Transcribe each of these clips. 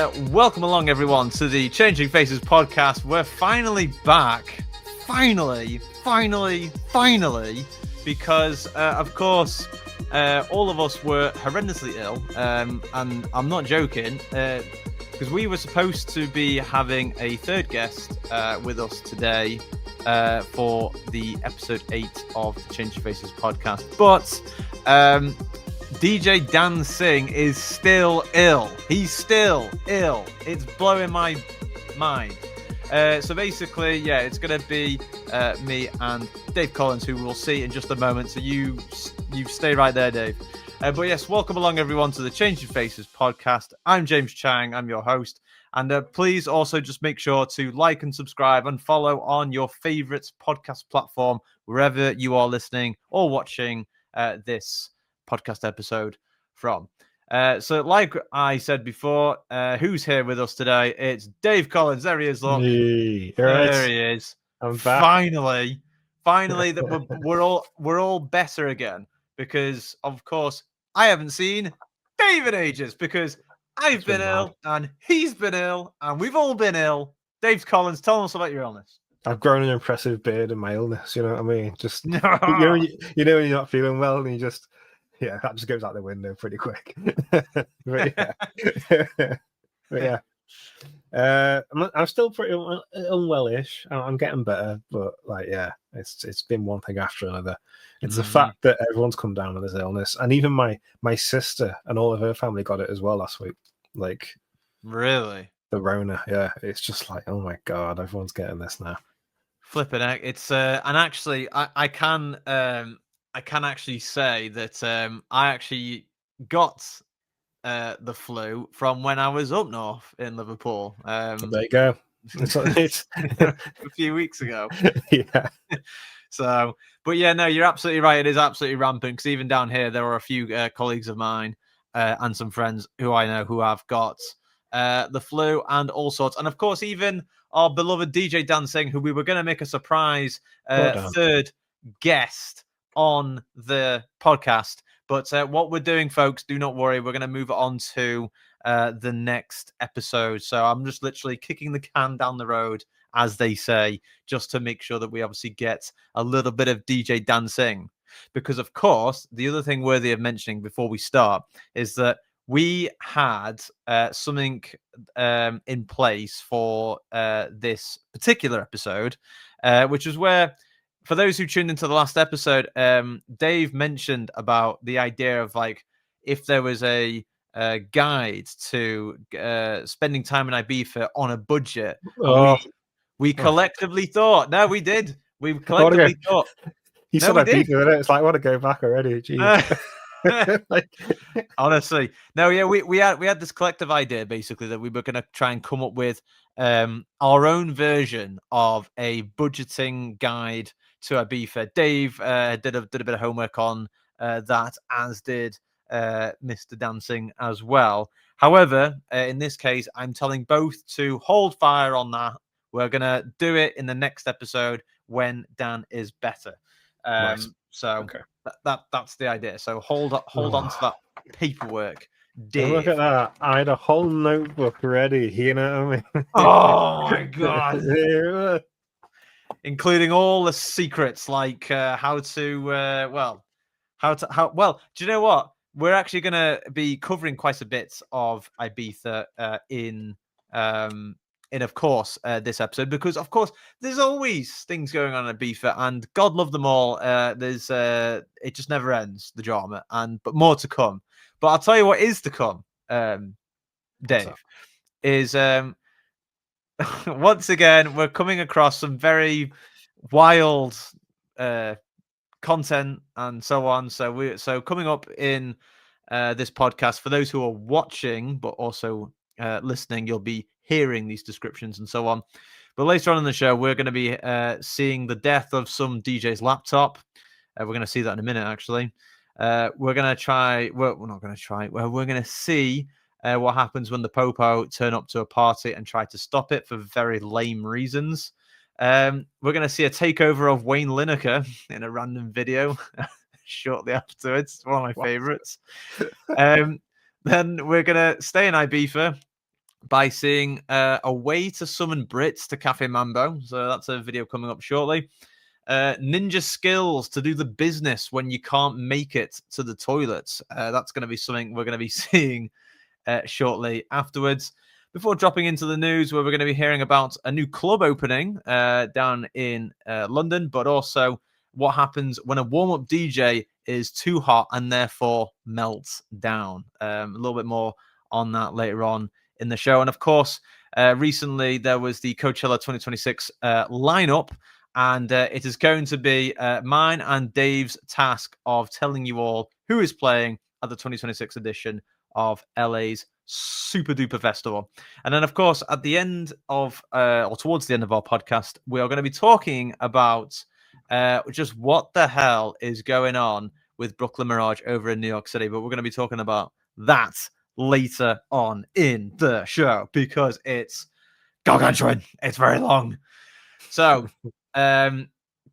Welcome along, everyone, to the Changing Faces podcast. We're finally back. Finally, because, of course, all of us were horrendously ill, and I'm not joking, because we were supposed to be having a third guest with us today for the episode 8 of the Changing Faces podcast, but DJ Dan Singh is still ill. He's still ill. It's blowing my mind. So basically, yeah, it's going to be me and Dave Collins, who we'll see in just a moment. So you stay right there, Dave. But yes, welcome along, everyone, to the Changing Faces podcast. I'm James Chang. I'm your host. And please also just make sure to like and subscribe and follow on your favorite podcast platform, wherever you are listening or watching this podcast episode from. So like I said before, who's here with us today? It's Dave Collins. There he is, look. Hey, there he is. I'm back. Finally that we're all better again, because of course I haven't seen Dave in ages, because I've been ill and he's been ill and we've all been ill. Dave Collins, tell us about your illness. I've grown an impressive beard in my illness, you know what I mean? Just you know when you're not feeling well and you just that just goes out the window pretty quick. I'm still pretty unwellish. I'm getting better, but it's been one thing after another. It's the fact that everyone's come down with this illness, and even my sister and all of her family got it as well last week. Like, really, the Rona. Yeah, it's just like, oh my god, everyone's getting this now. Flipping heck. It's and actually I can actually say that I actually got the flu from when I was up north in Liverpool. There you go. It's a few weeks ago. Yeah. So, but yeah, no, you're absolutely right. It is absolutely rampant, because even down here, there are a few colleagues of mine and some friends who I know who have got the flu and all sorts. And of course, even our beloved DJ Dan Singh, who we were going to make a surprise third guest on the podcast. But what we're doing, folks, do not worry. We're going to move on to the next episode. So I'm just literally kicking the can down the road, as they say, just to make sure that we obviously get a little bit of DJ Dan Singh. Because, of course, the other thing worthy of mentioning before we start is that we had something in place for this particular episode, which is where, for those who tuned into the last episode, Dave mentioned about the idea of, like, if there was a guide to spending time in Ibiza on a budget. We collectively thought. No, we did. We collectively thought. You said Ibiza, it's like, I want to go back already. Jeez. Honestly, no, yeah, we had this collective idea, basically, that we were going to try and come up with our own version of a budgeting guide to Ibiza. Dave did a bit of homework on that, as did Mr. Dan Singh as well. However, in this case, I'm telling both to hold fire on that. We're gonna do it in the next episode when Dan is better. Nice. So okay. That's the idea. So hold on to that paperwork, Dave. Look at that! I had a whole notebook ready. You know what I mean? Oh my god! Including all the secrets, like how. Well, do you know what? We're actually going to be covering quite a bit of Ibiza in of course, this episode, because of course there's always things going on in Ibiza, and God love them all. There's it just never ends, the drama, but more to come. But I'll tell you what is to come, Dave, is once again we're coming across some very wild content and so on. So coming up in this podcast, for those who are watching but also listening, you'll be hearing these descriptions and so on. But later on in the show, we're going to be seeing the death of some DJ's laptop. We're going to see that in a minute, actually. We're going to try. We're not going to try. We're going to see what happens when the Popo turn up to a party and try to stop it for very lame reasons. We're going to see a takeover of Wayne Lineker in a random video shortly afterwards. It's one of my favorites. Then we're going to stay in Ibiza. by seeing a way to summon Brits to Cafe Mambo. So that's a video coming up shortly. Ninja skills to do the business when you can't make it to the toilets. That's going to be something we're going to be seeing shortly afterwards. Before dropping into the news, where we're going to be hearing about a new club opening down in London, but also what happens when a warm-up DJ is too hot and therefore melts down. A little bit more on that later on in the show. And of course, recently there was the Coachella 2026 lineup, and it is going to be mine and Dave's task of telling you all who is playing at the 2026 edition of LA's Super Duper Festival. And then, of course, at the end of, or towards the end of our podcast, we are going to be talking about just what the hell is going on with Brooklyn Mirage over in New York City. But we're going to be talking about that later on in the show because it's gargantuan. It's very long. So,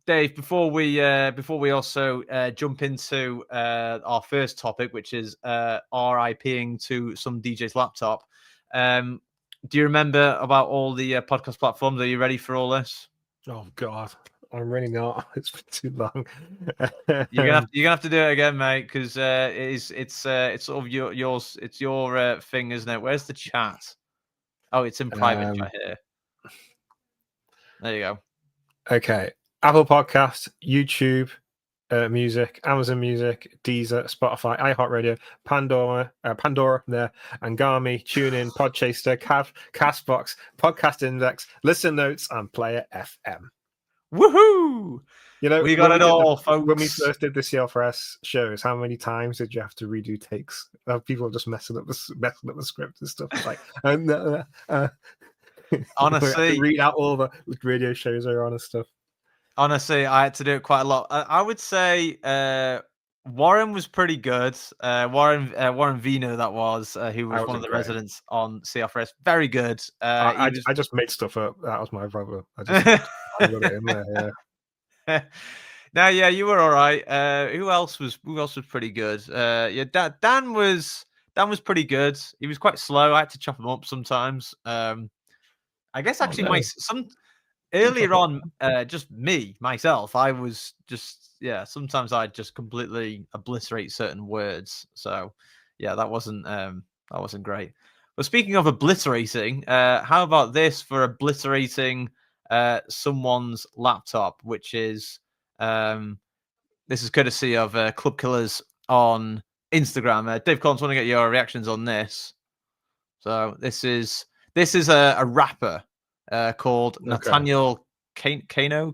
Dave, before we also jump into our first topic, which is RIPing to some DJ's laptop, do you remember about all the podcast platforms? Are you ready for all this? Oh God, I'm really not. It's been too long. You're gonna have to do it again, mate, because it's sort of yours. It's your thing, isn't it? Where's the chat? Oh, it's in private chat here. There you go. Okay. Apple Podcast, YouTube Music, Amazon Music, Deezer, Spotify, iHeartRadio, Pandora, Angami, TuneIn, Podchaser, Castbox, Podcast Index, Listen Notes, and Player FM. Woohoo! You know, we got it all, folks. When we first did the CLFS shows, how many times did you have to redo takes? People just messing up the script and stuff. Like, honestly, read out all the radio shows are on and stuff. Honestly, I had to do it quite a lot. I would say Warren was pretty good. Warren Vino, that was, who was one of the residents on CLFS. Very good. I just made stuff up. That was my problem. I got it in there. Yeah. Now, yeah, you were all right. Who else was pretty good? Yeah, Dan was pretty good. He was quite slow. I had to chop him up sometimes. I guess actually earlier on, just myself, I was just, sometimes I'd just completely obliterate certain words. So, yeah, that wasn't great. But speaking of obliterating, how about this for obliterating someone's laptop, which is, this is courtesy of Club Killers on Instagram. Dave Collins, want to get your reactions on this. So this is a rapper called Nathaniel Kano.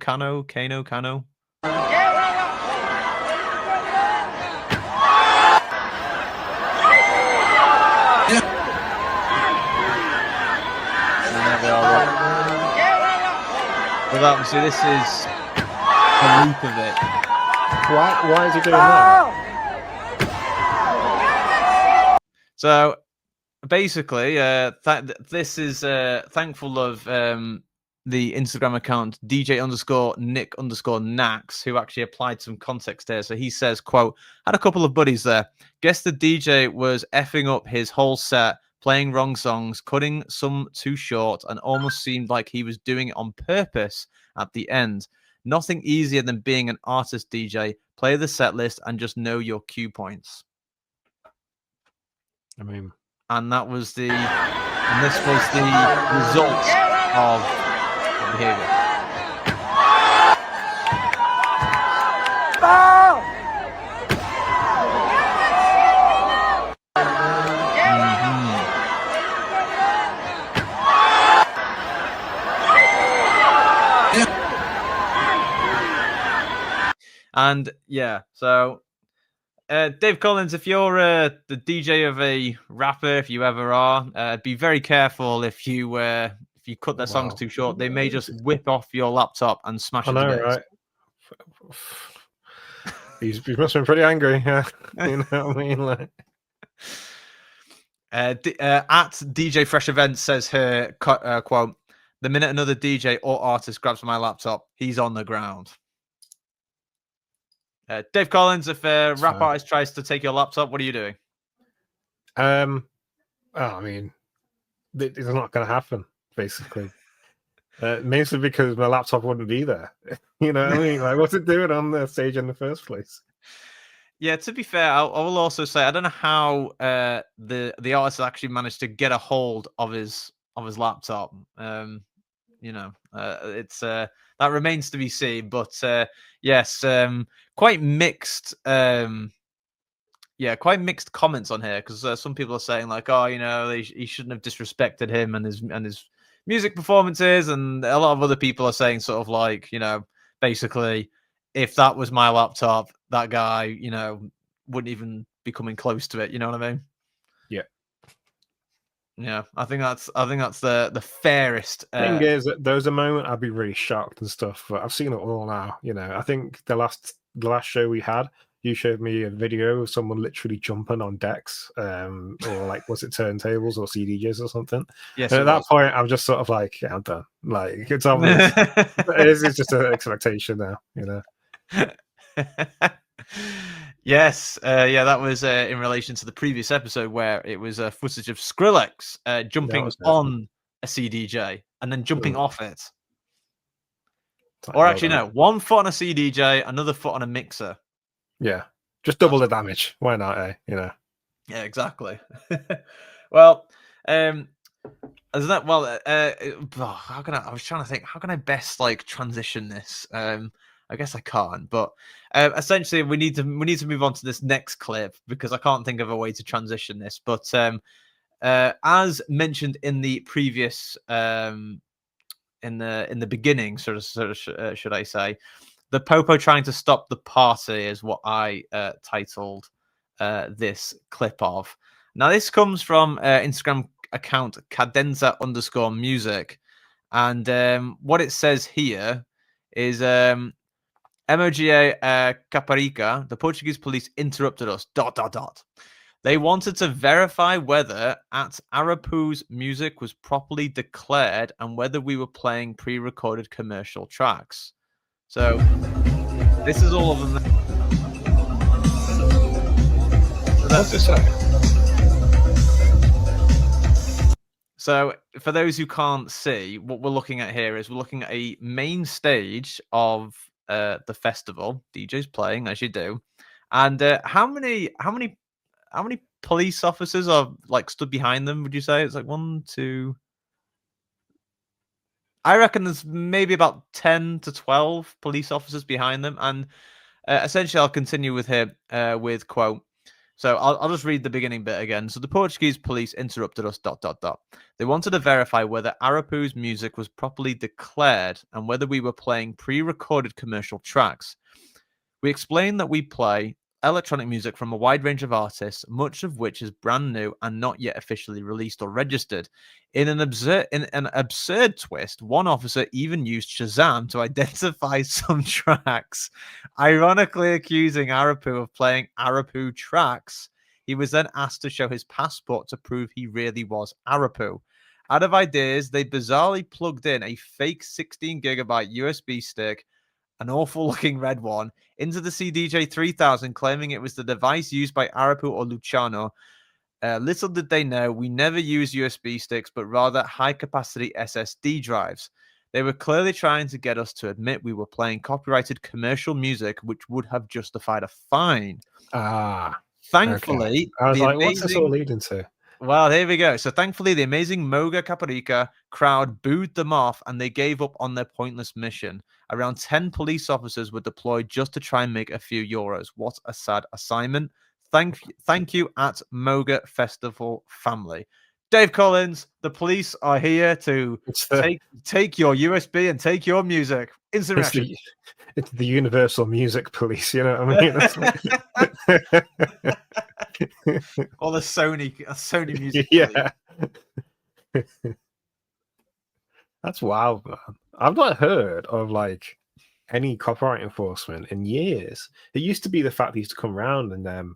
But obviously, this is a loop of it. Why is he doing that? So basically, this is thankful of the Instagram account DJ_Nick_Nax, who actually applied some context there. So he says, quote, had a couple of buddies there. Guess the DJ was effing up his whole set, playing wrong songs, cutting some too short, and almost seemed like he was doing it on purpose at the end. Nothing easier than being an artist DJ. Play the set list and just know your cue points. I mean, and this was the result of behavior. And yeah, so Dave Collins, if you're the DJ of a rapper, if you ever are, be very careful if you cut their songs too short. They may just whip off your laptop and smash it to bits. Right? He must have been pretty angry. Yeah, you know what I mean. Like, at DJ Fresh Events says her quote: "The minute another DJ or artist grabs my laptop, he's on the ground." Dave Collins, if a rap artist tries to take your laptop, what are you doing? I mean, it's not going to happen, basically. Mostly because my laptop wouldn't be there. You know what I mean? Like, what's it doing on the stage in the first place? Yeah, to be fair, I will also say I don't know how the artist actually managed to get a hold of his laptop. You know, it's that remains to be seen. But yes, quite mixed. Yeah, quite mixed comments on here because some people are saying like, oh, you know, he shouldn't have disrespected him and his music performances, and a lot of other people are saying sort of like, you know, basically, if that was my laptop, that guy, you know, wouldn't even be coming close to it. You know what I mean? Yeah. Yeah, I think that's the fairest. Thing is, that there was a moment I'd be really shocked and stuff, but I've seen it all now. You know, I think the last show we had, you showed me a video of someone literally jumping on decks, or like, was it turntables or CDJs or something? Yes, and it at that was. point, I'm just sort of like, yeah, I'm done. Like, it's obvious. It's just an expectation now, you know. Yes, yeah, that was in relation to the previous episode where it was footage of Skrillex jumping on a CDJ and then jumping off it. Like, Or actually, no, one foot on a CDJ, another foot on a mixer. Yeah, just double the damage. Why not, eh? You know. Yeah, exactly. Well, isn't that how can I was trying to think, how can I best like transition this? I guess I can't, but essentially we need to move on to this next clip because I can't think of a way to transition this. But as mentioned in the previous in the beginning, should I say, the Popo trying to stop the party is what I titled this clip of. Now this comes from Instagram account cadenza_music, and what it says here is MOGA Caparica, the Portuguese police interrupted us, ... They wanted to verify whether at Arapu's music was properly declared and whether we were playing pre-recorded commercial tracks. So this is all of them. What's it say? So for those who can't see, what we're looking at here is we're looking at a main stage of the festival. DJs playing as you do, and how many police officers are like stood behind them? Would you say it's like 1, 2? I reckon there's maybe about 10 to 12 police officers behind them, and essentially I'll continue with here with quote. So I'll just read the beginning bit again. So the Portuguese police interrupted us, ... They wanted to verify whether Arapu's music was properly declared and whether we were playing pre-recorded commercial tracks. We explained that we play electronic music from a wide range of artists, much of which is brand new and not yet officially released or registered. In an absurd twist, one officer even used Shazam to identify some tracks, ironically accusing Arapu of playing Arapu tracks. He was then asked to show his passport to prove he really was Arapu. Out of ideas, they bizarrely plugged in a fake 16 gigabyte USB stick, an awful looking red one, into the CDJ 3000, claiming it was the device used by Arapu or Luciano. Little did they know, we never use USB sticks, but rather high capacity SSD drives. They were clearly trying to get us to admit we were playing copyrighted commercial music, which would have justified a fine. Thankfully, okay. I was like, what's this all leading to? Well, here we go. So thankfully, the amazing Moga Caparica crowd booed them off and they gave up on their pointless mission. Around 10 police officers were deployed just to try and make a few euros. What a sad assignment. Thank you at Moga Festival family. Dave Collins, the police are here to take your USB and take your music. Instant reaction. It's the Universal Music Police, you know what I mean? Or the Sony Music yeah. That's wild, man. I've not heard of like any copyright enforcement in years. It used to be the fact they used to come around and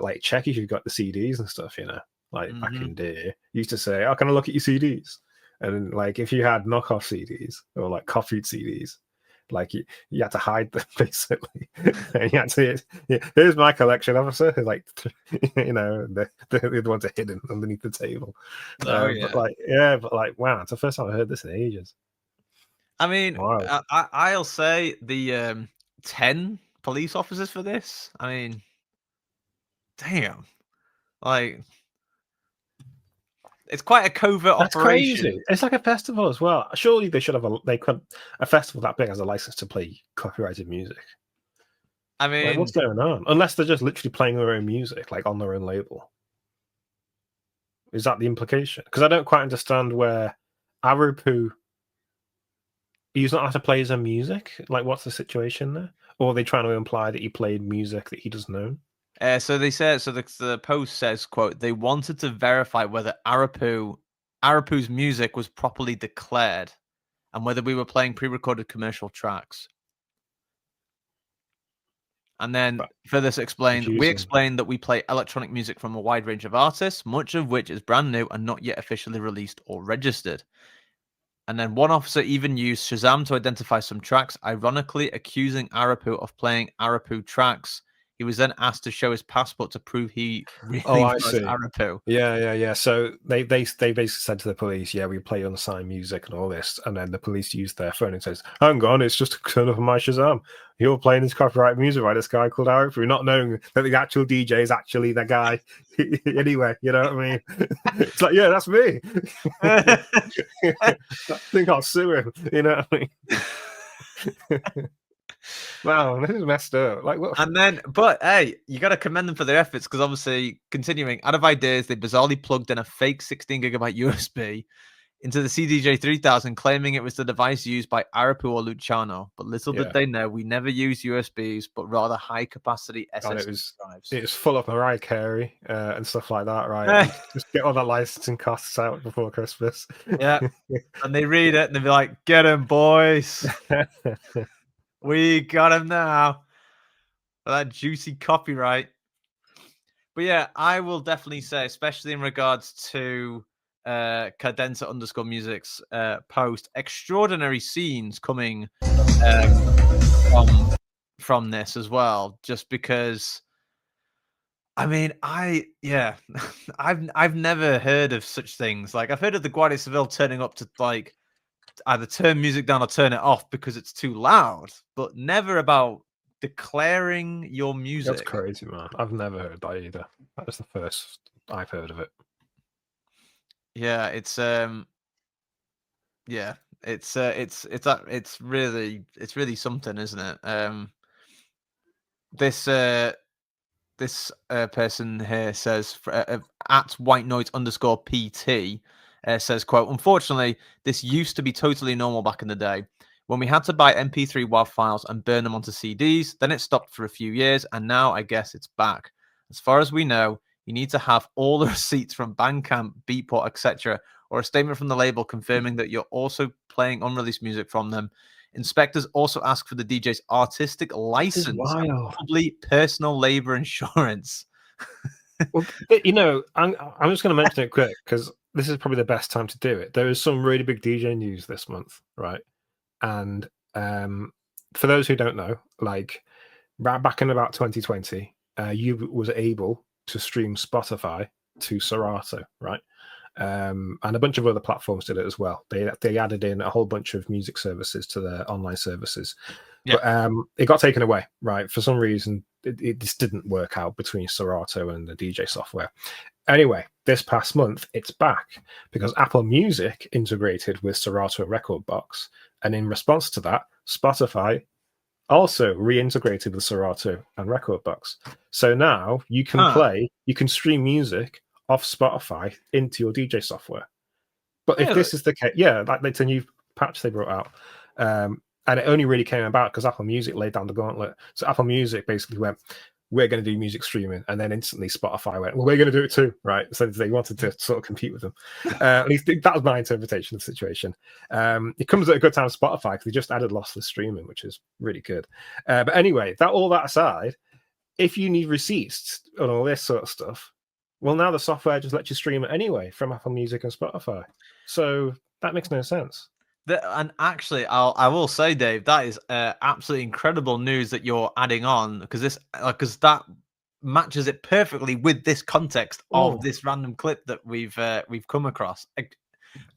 like check if you've got the CDs and stuff, you know. Like back in the day, used to say, "Oh, can I look at your CDs?" And like if you had knockoff CDs or like copied CDs, Like you had to hide them basically. And you had to, here's my collection, officer. Like, the ones are hidden underneath the table. Oh yeah. But wow, it's the first time I heard this in ages. I mean, Wow. I'll say the 10 police officers for this. I mean, damn, like it's quite a covert That's operation. crazy. It's like a festival as well. Surely they should have a festival that big has a license to play copyrighted music. I Like, mean, what's going on? Unless they're just literally playing their own music, like on their own label. Is that the implication? Because I don't quite understand where Arapu, he's not allowed to play his own music. Like, what's the situation there? Or are they trying to imply that he played music that he doesn't own? so they said, so the post says, quote, they wanted to verify whether Arapu's music was properly declared and whether we were playing pre-recorded commercial tracks. And then for this explained, we explained that we play electronic music from a wide range of artists, much of which is brand new and not yet officially released or registered. And then one officer even used Shazam to identify some tracks, ironically accusing Arapu of playing Arapu tracks. He was then asked to show his passport to prove he really was Arapu. Yeah. So they basically said to the police, "Yeah, we play unsigned music and all this," and then the police used their phone and says, "Hang on, it's just a turn up on my Shazam. You're playing this copyright music by this guy called Arapu," not knowing that the actual DJ is actually the guy. Anyway, you know what I mean? It's like, yeah, that's me. I think I'll sue him. You know what I mean? Wow, this is messed up. Like, what? And then, but hey, you got to commend them for their efforts because obviously, continuing out of ideas, they bizarrely plugged in a fake 16 GB USB into the CDJ 3000, claiming it was the device used by Arapu or Luciano. But little did they know, we never use USBs, but rather high capacity SSD drives. It was full of Mariah Carey and stuff like that, right? Just get all the licensing costs out before Christmas. Yeah, and they read it and they be like, "Get him, boys." We got him now for that juicy copyright. But yeah, I will definitely say, especially in regards to Cadenza _music's post, extraordinary scenes coming from this as well. Just because, I mean, I've never heard of such things. Like, I've heard of the Guardia Civil turning up to like either turn music down or turn it off because it's too loud, but never about declaring your music. That's crazy, man. I've never heard that either. That was the first I've heard of it. Yeah, it's really something, isn't it? This person here says at white noise _PT says, quote, unfortunately, this used to be totally normal back in the day when we had to buy MP3 WAV files and burn them onto CDs. Then it stopped for a few years, and now I guess it's back. As far as we know, you need to have all the receipts from Bandcamp, Beatport, etc., or a statement from the label confirming that you're also playing unreleased music from them. Inspectors also ask for the DJ's artistic license, probably personal labor insurance. Well, you know, I'm just going to mention it quick because this is probably the best time to do it. There is some really big DJ news this month, right? And for those who don't know, like right back in about 2020, you was able to stream Spotify to Serato, right? And a bunch of other platforms did it as well. They added in a whole bunch of music services to their online services. Yeah. But it got taken away, right? For some reason, it just didn't work out between Serato and the DJ software. Anyway, this past month, it's back because Apple Music integrated with Serato and Rekordbox. And in response to that, Spotify also reintegrated with Serato and Rekordbox. So now you can you can stream music off Spotify into your DJ software. But if this is the case, like it's a new patch they brought out. And it only really came about because Apple Music laid down the gauntlet. So Apple Music basically went, we're going to do music streaming. And then instantly Spotify went, well, we're going to do it too, right? So they wanted to sort of compete with them. At least that was my interpretation of the situation. It comes at a good time for Spotify because they just added lossless streaming, which is really good. But anyway, all that aside, if you need receipts and all this sort of stuff, well, now the software just lets you stream it anyway from Apple Music and Spotify. So that makes no sense. And actually, I will say, Dave, that is absolutely incredible news that you're adding on, because that matches it perfectly with this context of this random clip that we've come across.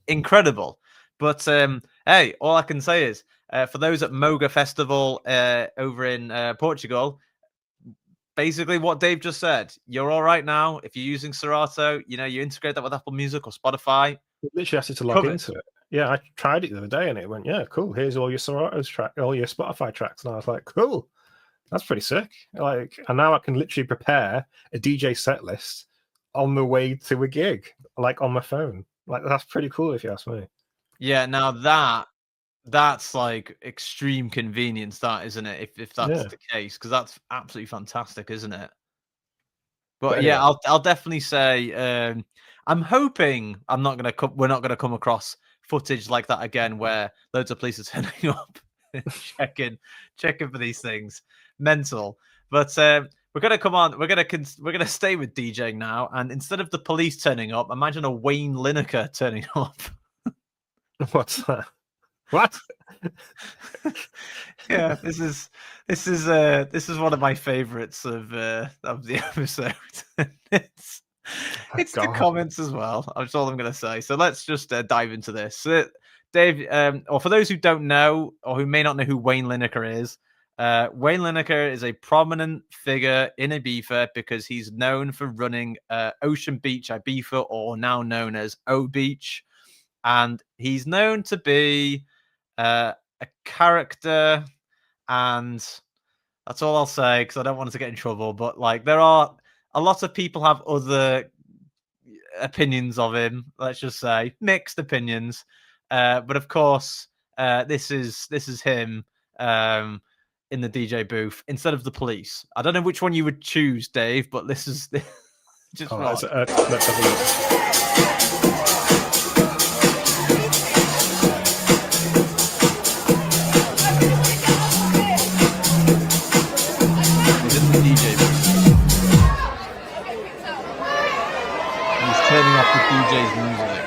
Incredible. But hey, all I can say is for those at Moga Festival over in Portugal, basically what Dave just said, you're all right now. If you're using Serato, you integrate that with Apple Music or Spotify. You literally asked it to log into it. Yeah, I tried it the other day and it went, yeah, cool. Here's all your Serato's track, all your Spotify tracks. And I was like, cool. That's pretty sick. Like, and now I can literally prepare a DJ set list on the way to a gig, like on my phone. Like, that's pretty cool if you ask me. Yeah, now that's like extreme convenience, that, isn't it? If that's the case, because that's absolutely fantastic, isn't it? But anyway. yeah, I'll definitely say I'm hoping we're not gonna come across footage like that again, where loads of police are turning up, checking for these things. Mental. But we're gonna come on. We're gonna stay with DJing now, and instead of the police turning up, imagine a Wayne Lineker turning up. What's that? What? Yeah, this is one of my favorites of the episode. it's the comments as well. That's all I'm going to say. So let's just dive into this. Dave, or for those who don't know, or who may not know who Wayne Lineker is, Wayne Lineker is a prominent figure in Ibiza because he's known for running Ocean Beach Ibiza, or now known as O Beach, and he's known to be a character, and that's all I'll say because I don't want to get in trouble. But like, there are a lot of people have other opinions of him. Let's just say mixed opinions. But of course, this is him in the DJ booth instead of the police. I don't know which one you would choose, Dave, but this is just let's have a look. Turning off the DJ's music.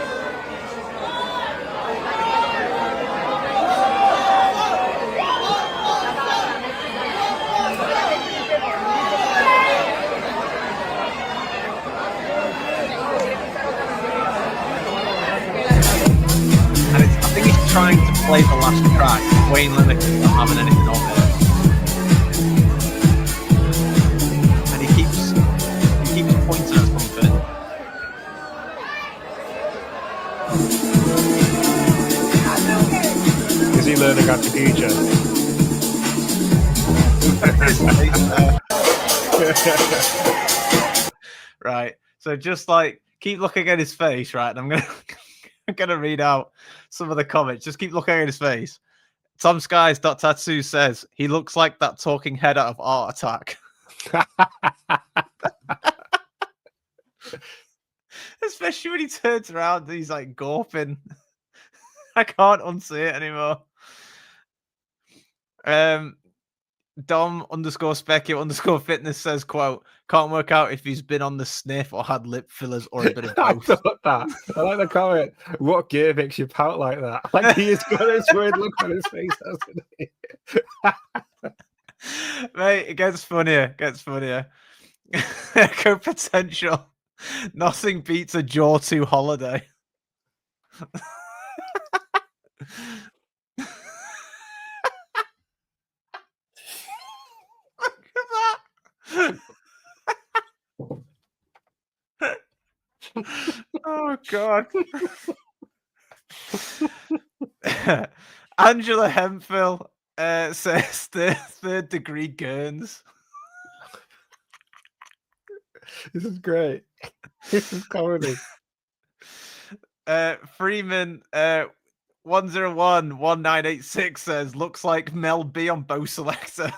And I think he's trying to play the last track. Wayne Lineker not having anything of it. And he keeps pointing at something. Is he learning how to DJ? Right. So just like keep looking at his face, right? And I'm gonna read out some of the comments. Just keep looking at his face. Tom Skies.Tatsu says he looks like that talking head out of Art Attack. Especially when he turns around and he's like gawping. I can't unsee it anymore. Dom_Specu_fitness says, quote, can't work out if he's been on the sniff or had lip fillers or a bit of both. I thought that. I like the comment. What gear makes you pout like that? Like, he has got this weird look on his face, hasn't he? Mate, it gets funnier. Echo Potential. Nothing beats a Jaw 2 holiday. Oh God. Angela Hemphill says the third degree Gurns. This is great. This is comedy. Freeman 1011986 says looks like Mel B on Bo Selector.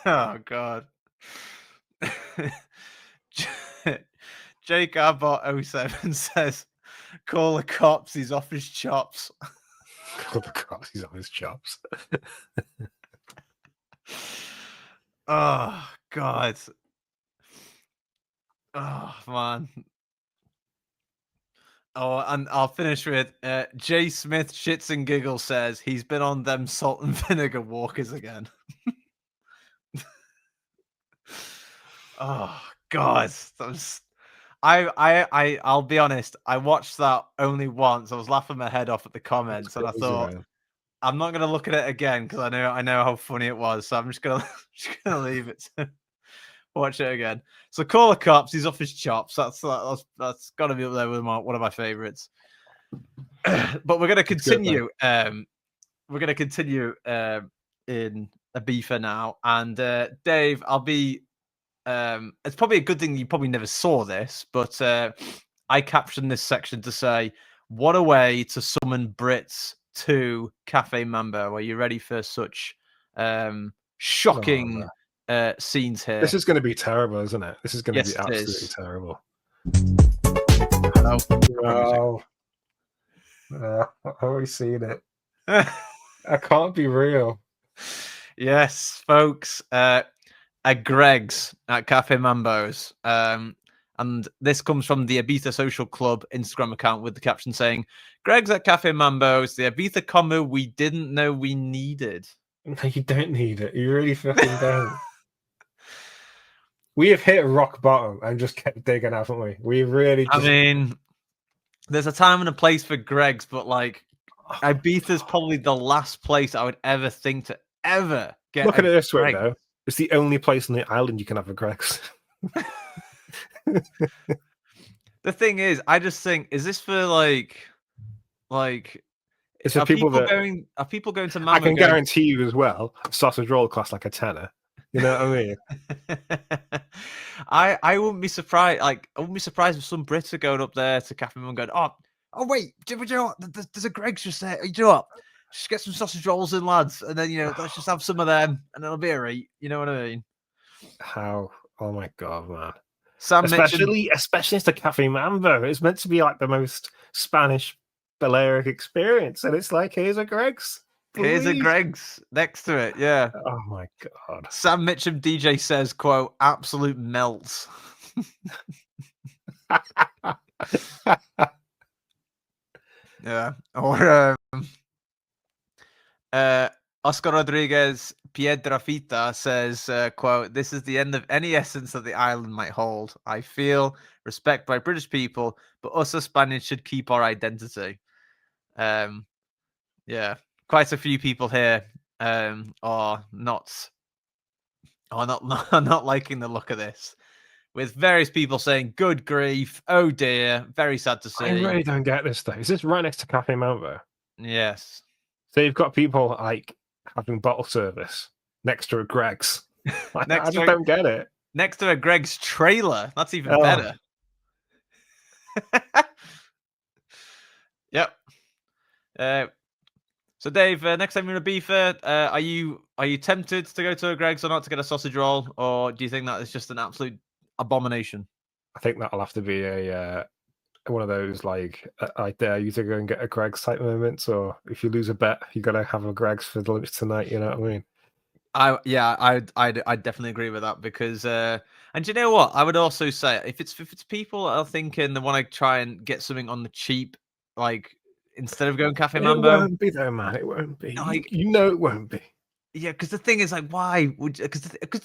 Oh God. Jake Abbott 07 says call the cops, he's off his chops. Call the cops, he's off his chops. Oh God. Oh man. Oh, and I'll finish with Jay Smith shits and giggles says he's been on them salt and vinegar walkers again. Oh God, I'll be honest. I watched that only once. I was laughing my head off at the comments, and I thought I'm not gonna look at it again because I know how funny it was. So I'm just gonna leave it to watch it again. So call the cops. He's off his chops. That's got to be up there with one of my favorites. But we're gonna continue. We're gonna continue in Ibiza now, and Dave, I'll be. It's probably a good thing you probably never saw this, but I captioned this section to say, "What a way to summon Brits to Cafe Mambo." Are you ready for such shocking scenes here? This is going to be terrible, isn't it? This is going to be absolutely terrible. Oh, I've already seen it. I can't be real. Yes, folks. At Greg's at Cafe Mambo's. And this comes from the Ibiza Social Club Instagram account with the caption saying, "Greg's at Cafe Mambo's, the Ibiza combo we didn't know we needed." No, you don't need it. You really fucking don't. We have hit rock bottom and just kept digging, haven't we? We really just... I mean, there's a time and a place for Greg's, but like Ibiza's probably the last place I would ever think to ever get. Look at it this way, though. It's the only place on the island you can have a Greg's. The thing is, I just think, is this for like it's for people that are people going to Mambo? I can guarantee you as well, sausage roll costs like a tenner. You know what I mean? I wouldn't be surprised. Like, I wouldn't be surprised if some Brits are going up there to Cafe Mambo and going, oh wait, do you know what? There's a Greg's just there. You know what? Just get some sausage rolls in, lads, and then let's just have some of them, and it'll be a right. You know what I mean? How? Oh my God, man! Sam especially it's the Cafe Mambo. It's meant to be like the most Spanish Balearic experience, and it's like, here's a Greg's. Please. Here's a Greg's next to it. Yeah. Oh my God. Sam Mitchum DJ says, "Quote, absolute melts." Yeah. Or Oscar Rodriguez Piedrafita says, quote, "This is the end of any essence that the island might hold. I feel respect by British people, but us as Spaniards should keep our identity." Yeah, quite a few people here are not liking the look of this, with various people saying, "Good grief, oh dear, very sad to see." I really don't get this though. Is this right next to Cafe Mambo? Yes. So you've got people like having bottle service next to a Greg's. I just don't get it. Next to a Greg's trailer. That's even better. Yep. So Dave, next time you're in Ibiza, are you tempted to go to a Greg's or not to get a sausage roll, or do you think that is just an absolute abomination? I think that'll have to be a one of those like I dare you to go and get a Greg's type moments, or if you lose a bet, you gotta have a Greg's for lunch tonight. You know what I mean? I definitely agree with that because and you know what? I would also say if it's people that are thinking they want to try and get something on the cheap, like instead of going Cafe Mambo, it won't be though, man. It won't be. Like, you know, it won't be. Yeah, because the thing is, like, why would? Because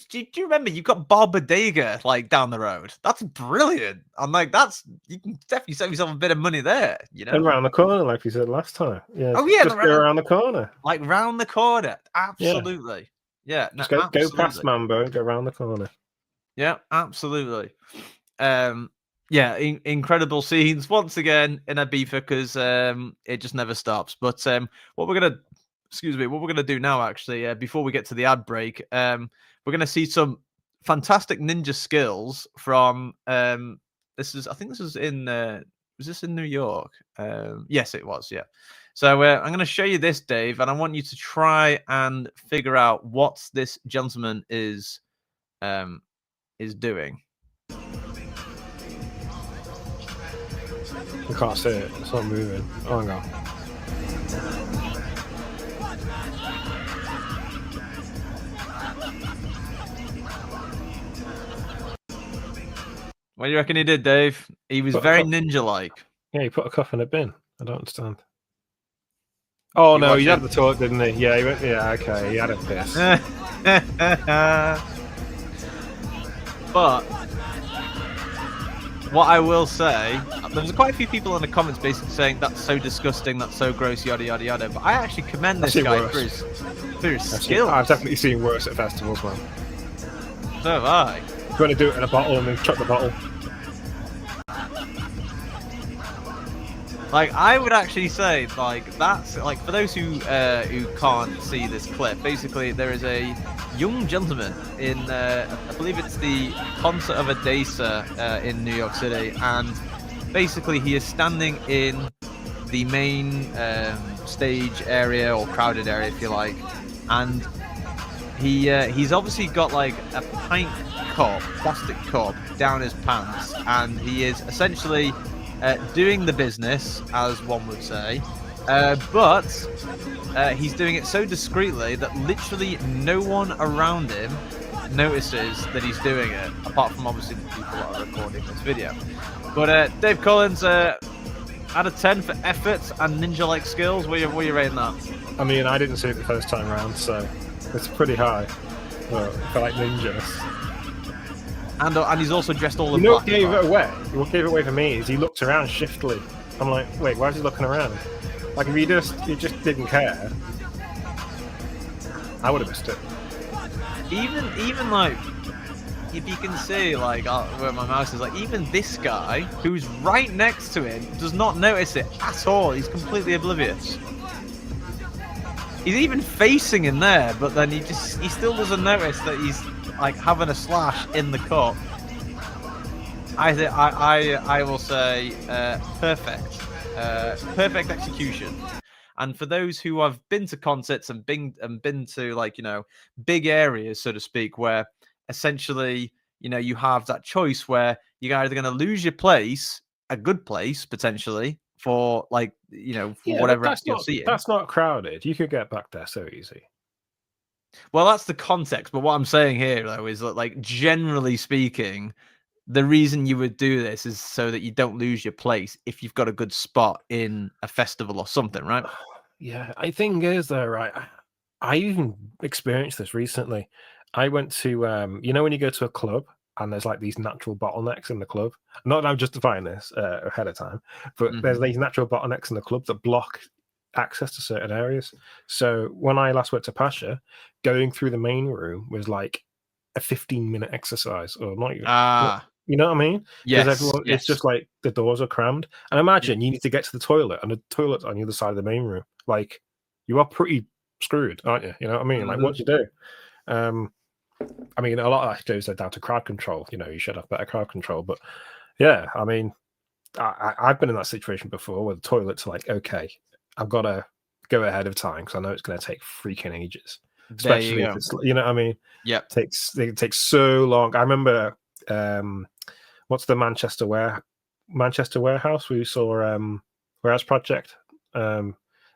do you remember you've got Bar Bodega like down the road? That's brilliant. I'm like, you can definitely save yourself a bit of money there. You know, and around the corner, like we said last time. Yeah. Oh yeah, just go around the corner. Like round the corner, absolutely. Yeah, just go past Mambo and go around the corner. Yeah, absolutely. Yeah, incredible scenes once again in Ibiza because it just never stops. But what we're gonna do now, actually, before we get to the ad break, we're gonna see some fantastic ninja skills from I think this is in was this in New York? Yes, it was. Yeah. So I'm gonna show you this, Dave, and I want you to try and figure out what this gentleman is doing. I can't see it. It's not moving. Oh, hang on. What do you reckon he did, Dave? He was very ninja-like. Yeah, he put a cup in a bin. I don't understand. Oh You no, watch he it? had the toilet, didn't he? Yeah, he went. Yeah, okay, he had a piss. But what I will say, there's quite a few people in the comments basically saying that's so disgusting, that's so gross, yada yada yada. But I actually commend this guy for his skills. I've definitely seen worse at festivals, man. So have I. You want to do it in a bottle and then chuck the bottle. Like, I would actually say, like, that's like, for those who can't see this clip, basically there is a young gentleman in I believe it's the concert of Odessa in New York City, and basically he is standing in the main stage area, or crowded area if you like, and he's obviously got like a pint cup, plastic cup, down his pants, and he is essentially doing the business, as one would say, but he's doing it so discreetly that literally no one around him notices that he's doing it, apart from obviously the people that are recording this video. But Dave Collins, out of 10 for effort and ninja-like skills, where you rating that? I mean, I didn't see it the first time around, so it's pretty high. But for like ninjas. And he's also dressed all in black. What gave it away? What gave it away for me is he looked around shiftily. I'm like, wait, why is he looking around? Like, if he just didn't care, I would have missed it. Even like, if you can see like where my mouse is, like even this guy who's right next to him does not notice it at all. He's completely oblivious. He's even facing in there, but then he still doesn't notice that he's like having a slash in the cup. I will say perfect execution. And for those who have been to concerts and been to, like, you know, big areas, so to speak, where essentially, you know, you have that choice where you're either going to lose your place, a good place potentially, for, like, you know, for whatever you're seeing. That's not crowded. You could get back there so easy. Well, that's the context. But what I'm saying here, though, is that, like, generally speaking, the reason you would do this is so that you don't lose your place if you've got a good spot in a festival or something, right? Yeah, I think is though, right? I even experienced this recently. I went to, you know, when you go to a club and there's like these natural bottlenecks in the club. Not that I'm justifying this ahead of time, but there's these natural bottlenecks in the club that block access to certain areas. So when I last went to Pasha, going through the main room was like a 15-minute exercise, or not even. You know what I mean? Yes. Because it's just like the doors are crammed. And imagine you need to get to the toilet, and the toilet's on the other side of the main room. Like, you are pretty screwed, aren't you? You know what I mean? Like, what do you do? I mean, a lot of that goes down to crowd control. You know, you should have better crowd control. But yeah, I mean, I've been in that situation before where the toilet's like, okay, I've got to go ahead of time because I know it's going to take freaking ages. Especially if it's, you know what I mean? Yeah. It takes so long. I remember, what's the Manchester warehouse we saw, Warehouse Project?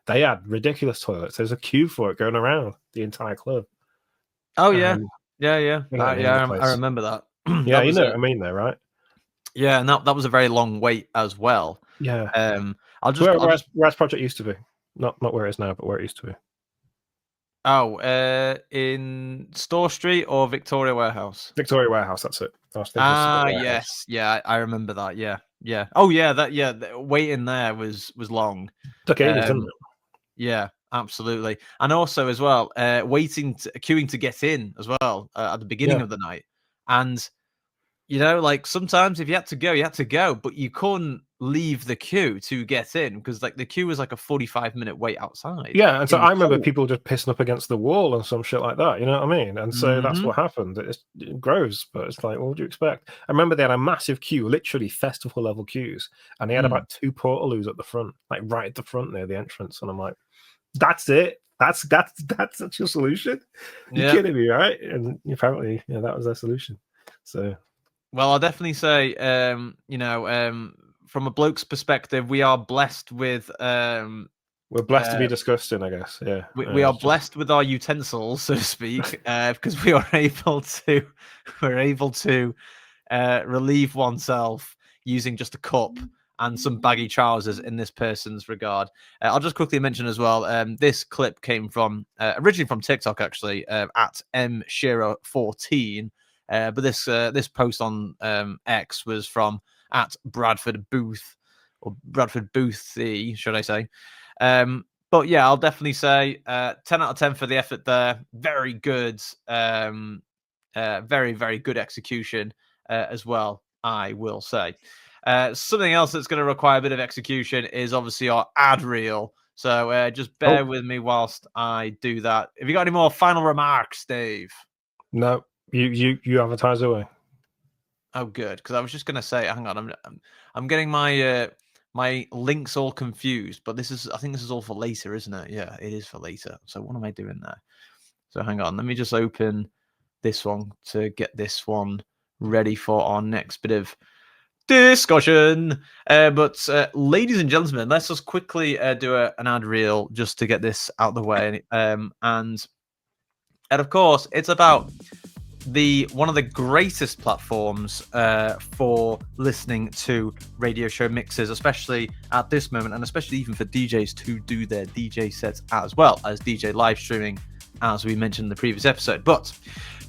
They had ridiculous toilets. There's a queue for it going around the entire club. Oh yeah, yeah. I remember that. Yeah, you know what I mean, though, right? Yeah, and that was a very long wait as well. Yeah. Where's Project used to be, not where it is now, but where it used to be. Oh, in Store Street or Victoria Warehouse? Victoria Warehouse, that's it. Yes, yeah, I remember that. Yeah. Oh yeah, the waiting there was long. Took ages, didn't it? Yeah, absolutely. And also as well, queuing to get in as well at the beginning of the night. And, you know, like, sometimes if you had to go, you had to go, but you couldn't leave the queue to get in because, like, the queue was like a 45-minute wait outside. Yeah, and so I remember people just pissing up against the wall and some shit like that, you know what I mean? And so that's what happened. It grows, but it's like, what would you expect? I remember they had a massive queue, literally festival level queues, and they had about 2 portaloos at the front, like right at the front near the entrance. And I'm like, that's it? That's your solution? You're kidding me, right? And apparently, that was their solution. So, well, I'll definitely say, from a bloke's perspective, we are blessed with. We're blessed to be disgusting, I guess. Yeah, we are blessed with our utensils, so to speak, because we are able to relieve oneself using just a cup and some baggy trousers in this person's regard. I'll just quickly mention as well, this clip came from originally from TikTok, actually, at mshiro14. But this post on X was from at Bradford Booth, or Bradford Boothie, should I say. But yeah, I'll definitely say 10 out of 10 for the effort there. Very good. Very, very good execution as well, I will say. Something else that's going to require a bit of execution is obviously our ad reel. So just bear with me whilst I do that. Have you got any more final remarks, Dave? No, you advertise away. Oh, good. Because I was just going to say, hang on, I'm getting my my links all confused. But I think this is all for later, isn't it? Yeah, it is for later. So what am I doing there? So hang on, let me just open this one to get this one ready for our next bit of discussion. But ladies and gentlemen, let's just quickly do an ad reel just to get this out the way. And of course, it's about one of the greatest platforms for listening to radio show mixes, especially at this moment, and especially even for DJs to do their DJ sets as well as DJ live streaming, as we mentioned in the previous episode. But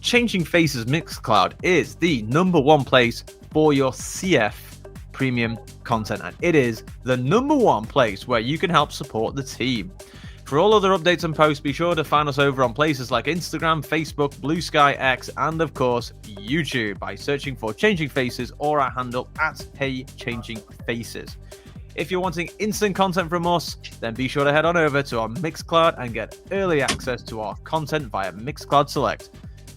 Changing Faces Mixcloud is the #1 place for your CF premium content, and it is the #1 place where you can help support the team. For all other updates and posts, be sure to find us over on places like Instagram, Facebook, Blue Sky X, and of course YouTube by searching for Changing Faces or our handle at Hey Changing Faces. If you're wanting instant content from us, then be sure to head on over to our Mixcloud and get early access to our content via Mixcloud Select.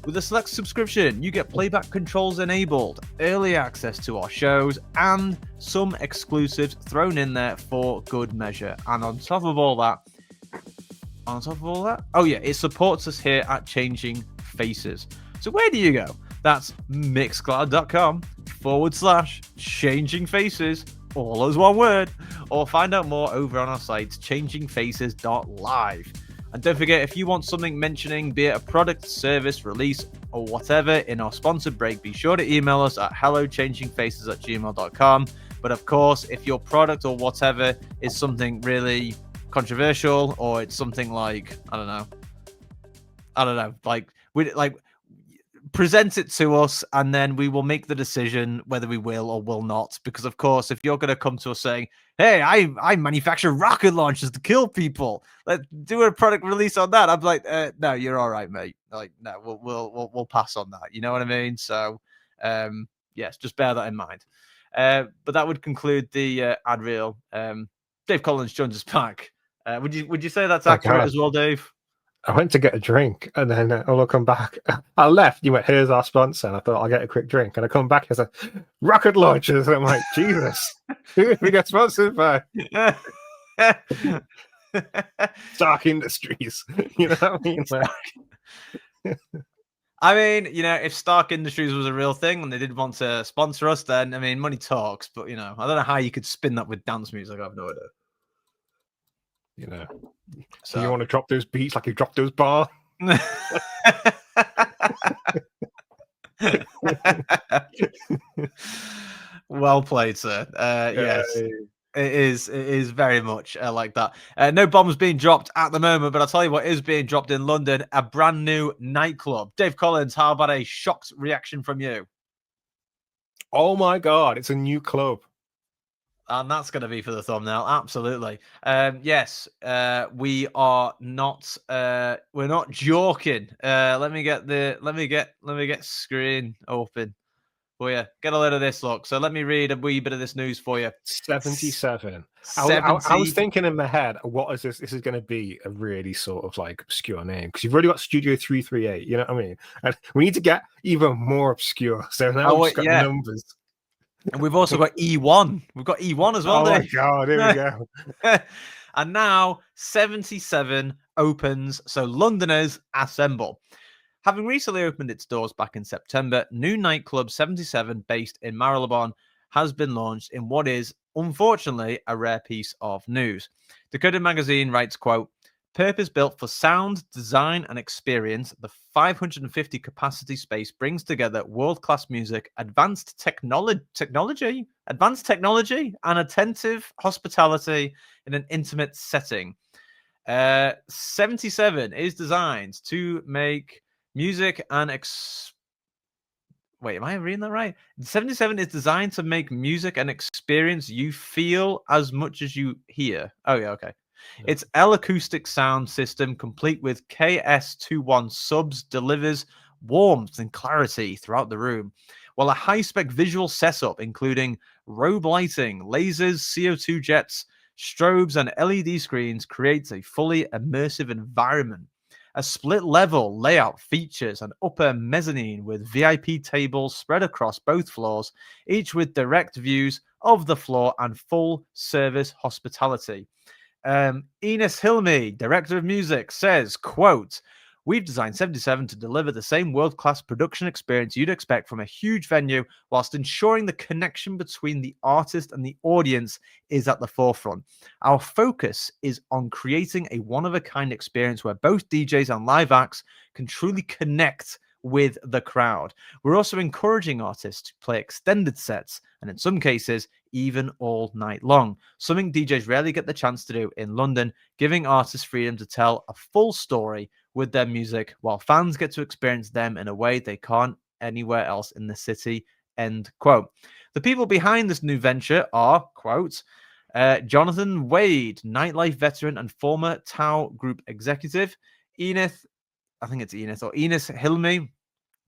With a Select subscription, you get playback controls enabled, early access to our shows, and some exclusives thrown in there for good measure. And on top of all that, oh yeah, it supports us here at Changing Faces. So where do you go? That's mixcloud.com/Changing Faces, all as one word, or find out more over on our site, changingfaces.live. And don't forget, if you want something mentioning, be it a product, service, release, or whatever in our sponsored break, be sure to email us at hellochangingfaces@gmail.com. But of course, if your product or whatever is something really controversial, or it's something like, I don't know, present it to us, and then we will make the decision whether we will or will not. Because of course, if you're going to come to us saying, hey, I manufacture rocket launchers to kill people, let's do a product release on that, I'm like, no, you're all right, mate. Like, no, we'll pass on that, you know what I mean? So yes, just bear that in mind. But that would conclude the ad reel. Dave Collins joins us back. Would you say that's accurate as well, Dave? I went to get a drink, and then I'll come back. I left. You went, here's our sponsor. And I thought, I'll get a quick drink. And I come back, it's like, rocket launchers. And I'm like, Jesus, who did we get sponsored by? Stark Industries. You know what I mean? I mean, you know, if Stark Industries was a real thing and they did want to sponsor us, then, I mean, money talks. But, you know, I don't know how you could spin that with dance music. I have no idea. You know, so you want to drop those beats like you dropped those bars. Well played, sir. Yes, it is very much like that. No bombs being dropped at the moment, but I'll tell you what is being dropped in London: a brand new nightclub. Dave Collins, how about a shocked reaction from you? Oh my God, it's a new club. And that's going to be for the thumbnail, absolutely. Yes, we are not. We're not joking. Let me get screen open for you. Get a load of this, look. So let me read a wee bit of this news for you. 77. I was thinking in my head, what is this? This is going to be a really sort of like obscure name, because you've already got Studio 338. You know what I mean? And we need to get even more obscure. So now we've got numbers. And we've also got E1. We've got E1 as well. Oh my God, here we go. And now 77 opens, so Londoners assemble. Having recently opened its doors back in September, new nightclub 77, based in Marylebone, has been launched in what is, unfortunately, a rare piece of news. Dakota Magazine writes, quote, Purpose-built for sound, design, and experience, the 550 capacity space brings together world-class music, advanced technology, and attentive hospitality in an intimate setting. 77 is designed to make music and Wait, am I reading that right? 77 is designed to make music and experience you feel as much as you hear. Oh, yeah, okay. Yeah. Its L-acoustic sound system, complete with KS21 subs, delivers warmth and clarity throughout the room, while a high-spec visual setup, including robe lighting, lasers, CO2 jets, strobes, and LED screens, creates a fully immersive environment. A split-level layout features an upper mezzanine with VIP tables spread across both floors, each with direct views of the floor and full-service hospitality. Enes Hilmi, director of music, says, quote, "We've designed 77 to deliver the same world-class production experience you'd expect from a huge venue, whilst ensuring the connection between the artist and the audience is at the forefront. Our focus is on creating a one-of-a-kind experience where both DJs and live acts can truly connect with the crowd. We're also encouraging artists to play extended sets, and in some cases, even all night long, something DJs rarely get the chance to do in London, giving artists freedom to tell a full story with their music, while fans get to experience them in a way they can't anywhere else in the city." End quote. The people behind this new venture are, quote, Jonathan Wade, nightlife veteran and former Tau Group executive, Enes Hilmi,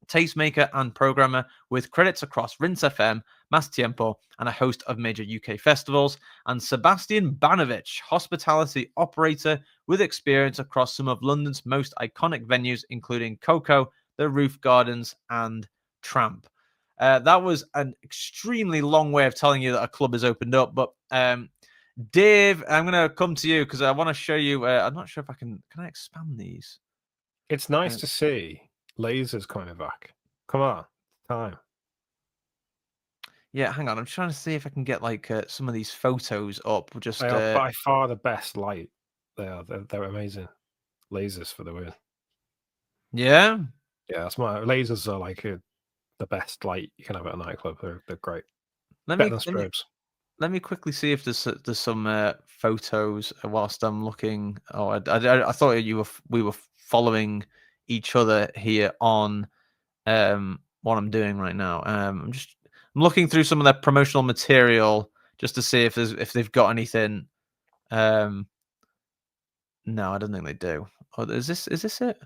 tastemaker and programmer with credits across Rinse FM, Mas Tiempo, and a host of major UK festivals, and Sebastian Banovich, hospitality operator with experience across some of London's most iconic venues, including Coco, the Roof Gardens, and Tramp. That was an extremely long way of telling you that a club has opened up, but Dave, I'm going to come to you because I want to show you. I'm not sure if I can I expand these? It's nice to see lasers coming back. Come on, time. Yeah, hang on. I'm trying to see if I can get like some of these photos up. Just They are by far the best light. They're amazing. Lasers for the win. Yeah, that's my lasers are like the best light you can have at a nightclub. They're great. let Better me than strobes. let me quickly see if there's some photos whilst I'm looking. Oh, I thought we were following each other here on what I'm doing right now. I'm looking through some of their promotional material just to see if they've got anything. No, I don't think they do. Oh, is this it?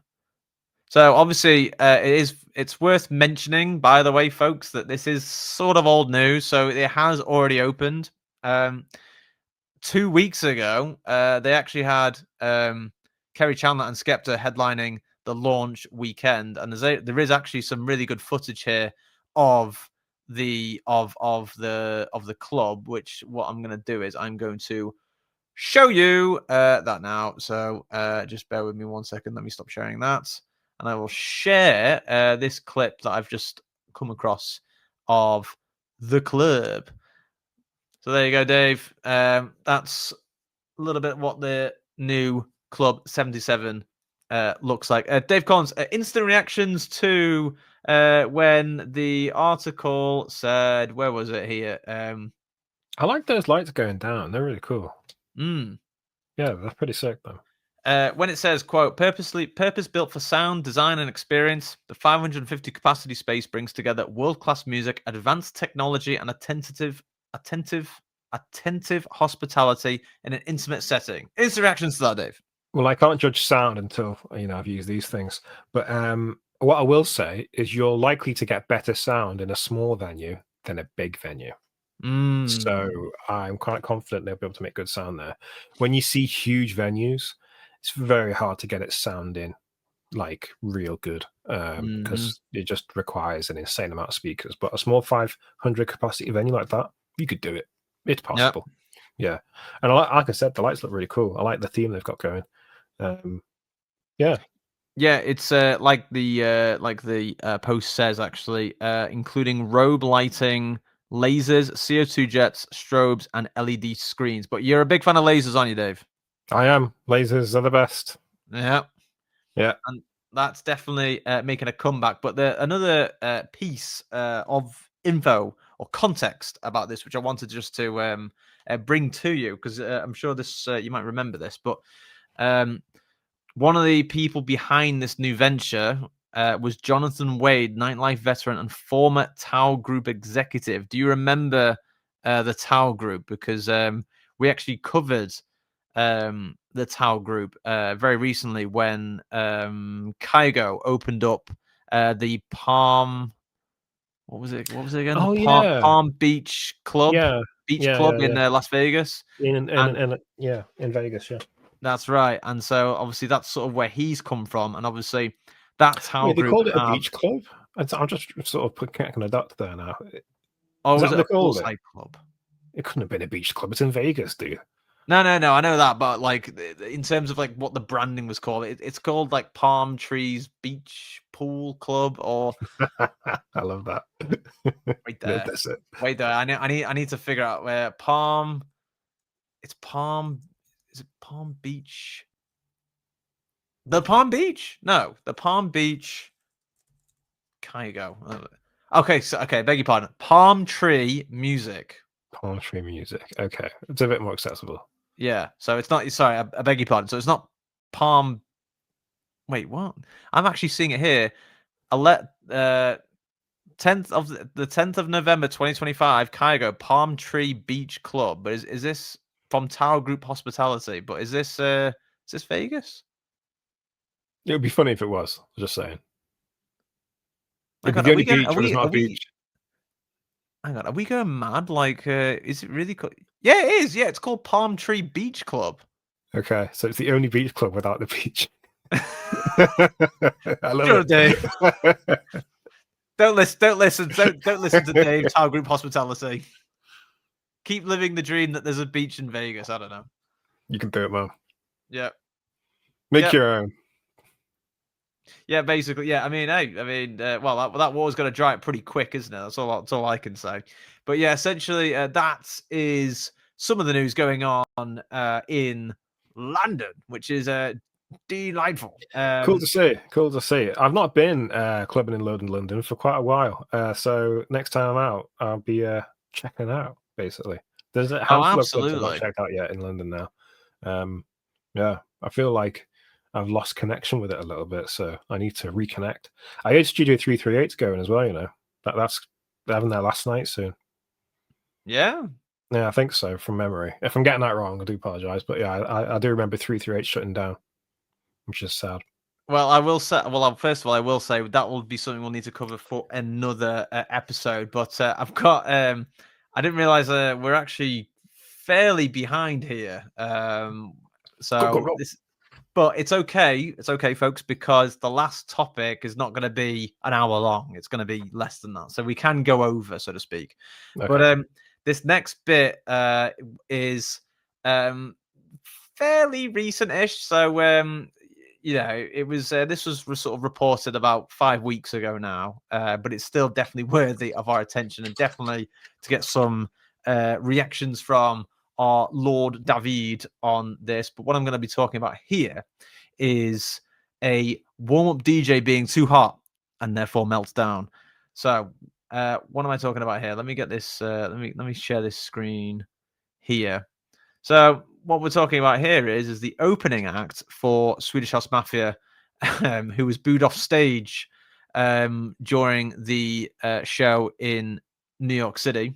So obviously, it's worth mentioning, by the way, folks, that this is sort of old news. So it has already opened. 2 weeks ago, they actually had Kerry Chandler and Skepta headlining the launch weekend, and there is actually some really good footage here of the club. Which what I'm going to do is I'm going to show you that now. So just bear with me 1 second. Let me stop sharing that, and I will share this clip that I've just come across of the club. So there you go, Dave. That's a little bit what the new Club 77 looks like. Dave Collins, instant reactions to when the article said, where was it here? I like those lights going down. They're really cool. Yeah, they're pretty sick though. When it says, quote, purpose-built for sound, design, and experience, the 550 capacity space brings together world-class music, advanced technology, and attentive hospitality in an intimate setting. Instant reactions to that, Dave? Well, I can't judge sound until I've used these things. But what I will say is you're likely to get better sound in a small venue than a big venue. So I'm quite confident they'll be able to make good sound there. When you see huge venues, it's very hard to get it sounding like real good because it just requires an insane amount of speakers. But a small 500 capacity venue like that, you could do it. It's possible. Yep. Yeah. And like I said, the lights look really cool. I like the theme they've got going. Yeah, it's like the post says, actually, including robe lighting, lasers, CO2 jets, strobes, and LED screens. But you're a big fan of lasers, aren't you, Dave? I am. Lasers are the best. Yeah. Yeah. And that's definitely making a comeback. But another piece of info or context about this, which I wanted just to bring to you, because I'm sure this you might remember this, but one of the people behind this new venture was Jonathan Wade, nightlife veteran and former Tao Group executive. Do you remember the Tao Group? Because we actually covered the Tao Group very recently when Kygo opened up the Palm. What was it? What was it again? Oh, The yeah. Palm Beach Club. Yeah. Beach Yeah. Club Yeah. in Yeah. Las Vegas. And In Vegas. Yeah. that's right. And so obviously that's sort of where he's come from. And obviously that Tao Wait, they Group called it a have. beach club? I'm just sort of connecting a dot there now. Or Is was that it what they a called it? poolside club? It couldn't have been a beach club. It's in Vegas, dude. No, I know that, but like in terms of like what the branding was called, it's called like Palm Trees Beach Pool Club, or I love that. wait there, That's it. wait there. I need to figure out where Palm. It's Palm. Is it Palm Beach? The Palm Beach? No, the Palm Beach. Can you go? Okay, beg your pardon. Palm Tree Music. Palm tree music. Okay, it's a bit more accessible. Yeah, so it's not. Sorry, I beg your pardon. So it's not Palm. Wait, what? I'm actually seeing it here. 10th of the 10th of November 2025, Kygo Palm Tree Beach Club. But is this from Tower Group Hospitality? But is this Vegas? It would be funny if it was. Just saying. Hang It'd be on, the only beach where there's not a beach. Hang on, are we going mad? Like, is it really called? Yeah, it is. Yeah, it's called Palm Tree Beach Club. Okay, so it's the only beach club without the beach. I love it. Dave. Don't listen to Dave. Tower Group Hospitality. Keep living the dream that there's a beach in Vegas. I don't know. You can do it, man. Yeah. Make your own. Yeah, basically, yeah. I mean, well, that war's going to dry up pretty quick, isn't it? That's all I can say. But yeah, essentially, that is some of the news going on in London, which is delightful. Cool to see. Cool to see. I've not been clubbing in London for quite a while. So next time I'm out, I'll be checking out. Basically, there's a handful of clubs I've not checked out yet in London now. Yeah, I feel like I've lost connection with it a little bit, so I need to reconnect. I heard Studio 338's going as well. You know, that's they're having their last night soon. Yeah. Yeah, I think so from memory. If I'm getting that wrong, I do apologize. But yeah, I do remember 338 shutting down, which is sad. Well, I will say. Well, first of all, I will say that will be something we'll need to cover for another episode. But I've got. I didn't realize we're actually fairly behind here. So Go. this. But it's okay. It's okay, folks, because the last topic is not going to be an hour long. It's going to be less than that. So we can go over, so to speak. Okay. But this next bit is fairly recent-ish. So, it was this was sort of reported about 5 weeks ago now. But it's still definitely worthy of our attention and definitely to get some reactions from our Lord David on this. But what I'm going to be talking about here is a warm-up DJ being too hot and therefore melts down. So what am I talking about here? Let me get this. Let me share this screen here. So what we're talking about here is the opening act for Swedish House Mafia, who was booed off stage during the show in New York City.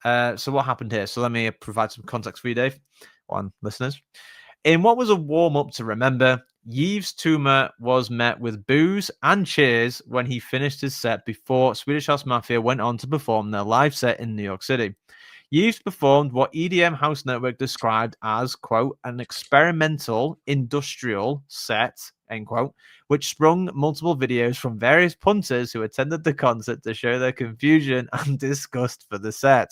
So what happened here? So let me provide some context for you, Dave, on listeners. In what was a warm-up to remember, Yves Tumor was met with boos and cheers when he finished his set before Swedish House Mafia went on to perform their live set in New York City. Yves performed what EDM House Network described as, quote, an experimental industrial set, end quote, which sprung multiple videos from various punters who attended the concert to show their confusion and disgust for the set.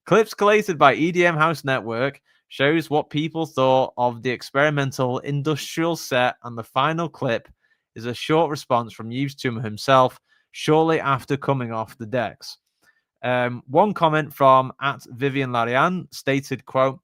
Clips collated by EDM House Network shows what people thought of the experimental industrial set, and the final clip is a short response from Yves Tumor himself shortly after coming off the decks. One comment from @Vivian Larian stated, quote,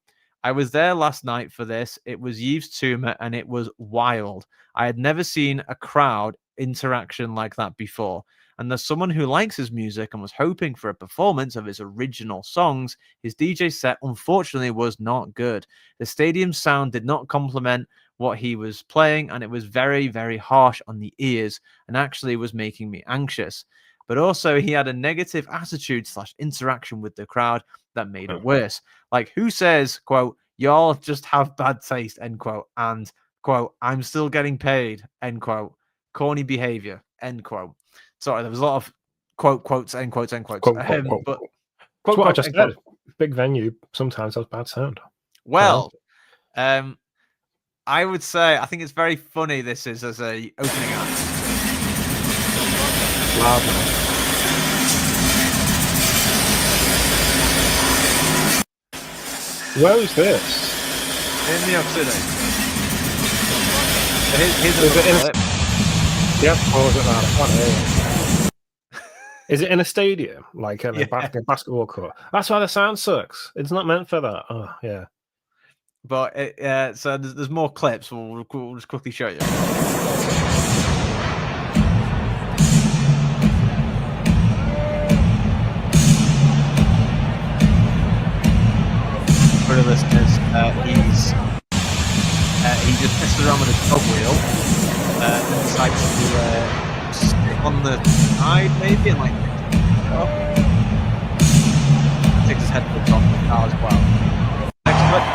I was there last night for this. It was Yves Tumor, and it was wild. I had never seen a crowd interaction like that before. And as someone who likes his music and was hoping for a performance of his original songs, his DJ set unfortunately was not good. The stadium sound did not complement what he was playing, and it was very, very harsh on the ears and actually was making me anxious. But also, he had a negative attitude / interaction with the crowd that made it worse. Like, who says, quote, y'all just have bad taste, end quote, and, quote, I'm still getting paid, end quote, corny behavior, end quote. Sorry, there was a lot of quotes, end quotes, end quotes. Quote, quote, quote, But quote. quote, That's what I quote, just end said. quote. Big venue sometimes has bad sound. Well, I would say I think it's very funny. This is as a opening act. Loud, man. Where is this? In New York City. Here's Is it in clip. Yep, pause it now. I can't hear it. Is it in a stadium, like in a basketball court? That's why the sound sucks. It's not meant for that. Oh, yeah. But so there's more clips. We'll just quickly show you. For the listeners, he just messes around with a dog wheel and decides to stick on the side maybe and like takes his headphones off the car as well. Next clip.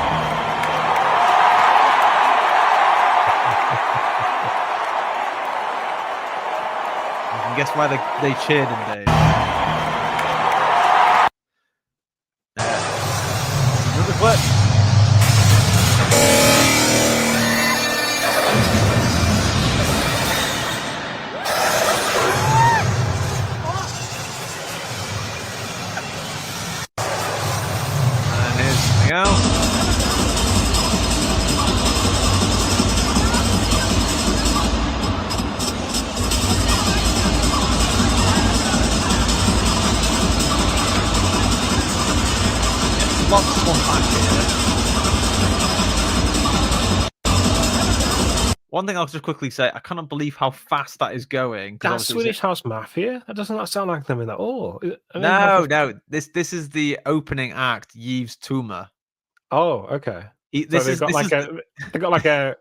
You can guess why they cheered him, Dave. Another clip. And here's something else. Lots of fun back here. One thing I'll just quickly say, I cannot believe how fast that is going. That's Swedish House Mafia? That doesn't sound like them in at all. No. This is the opening act, Yves Tumor. Oh, okay. They've got like a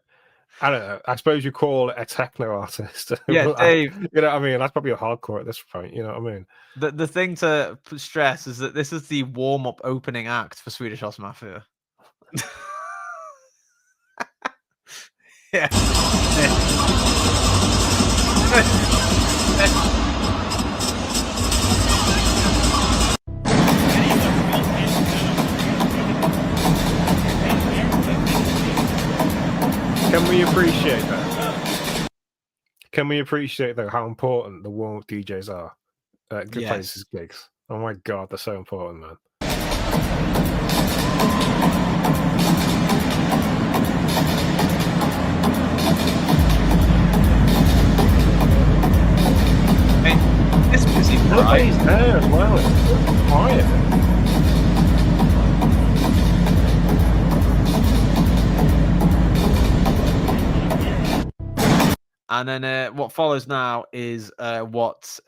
I don't know. I suppose you call it a techno artist. Yeah, Dave. You know what I mean? That's probably a hardcore at this point. You know what I mean? The thing to stress is that this is the warm-up opening act for Swedish House Mafia. Yeah. Can we appreciate that? Can we appreciate though how important the warm-up DJs are at good places gigs? Oh my god, they're so important, man. Hey, this music, everybody's there as well. It's quiet. And then what follows now is what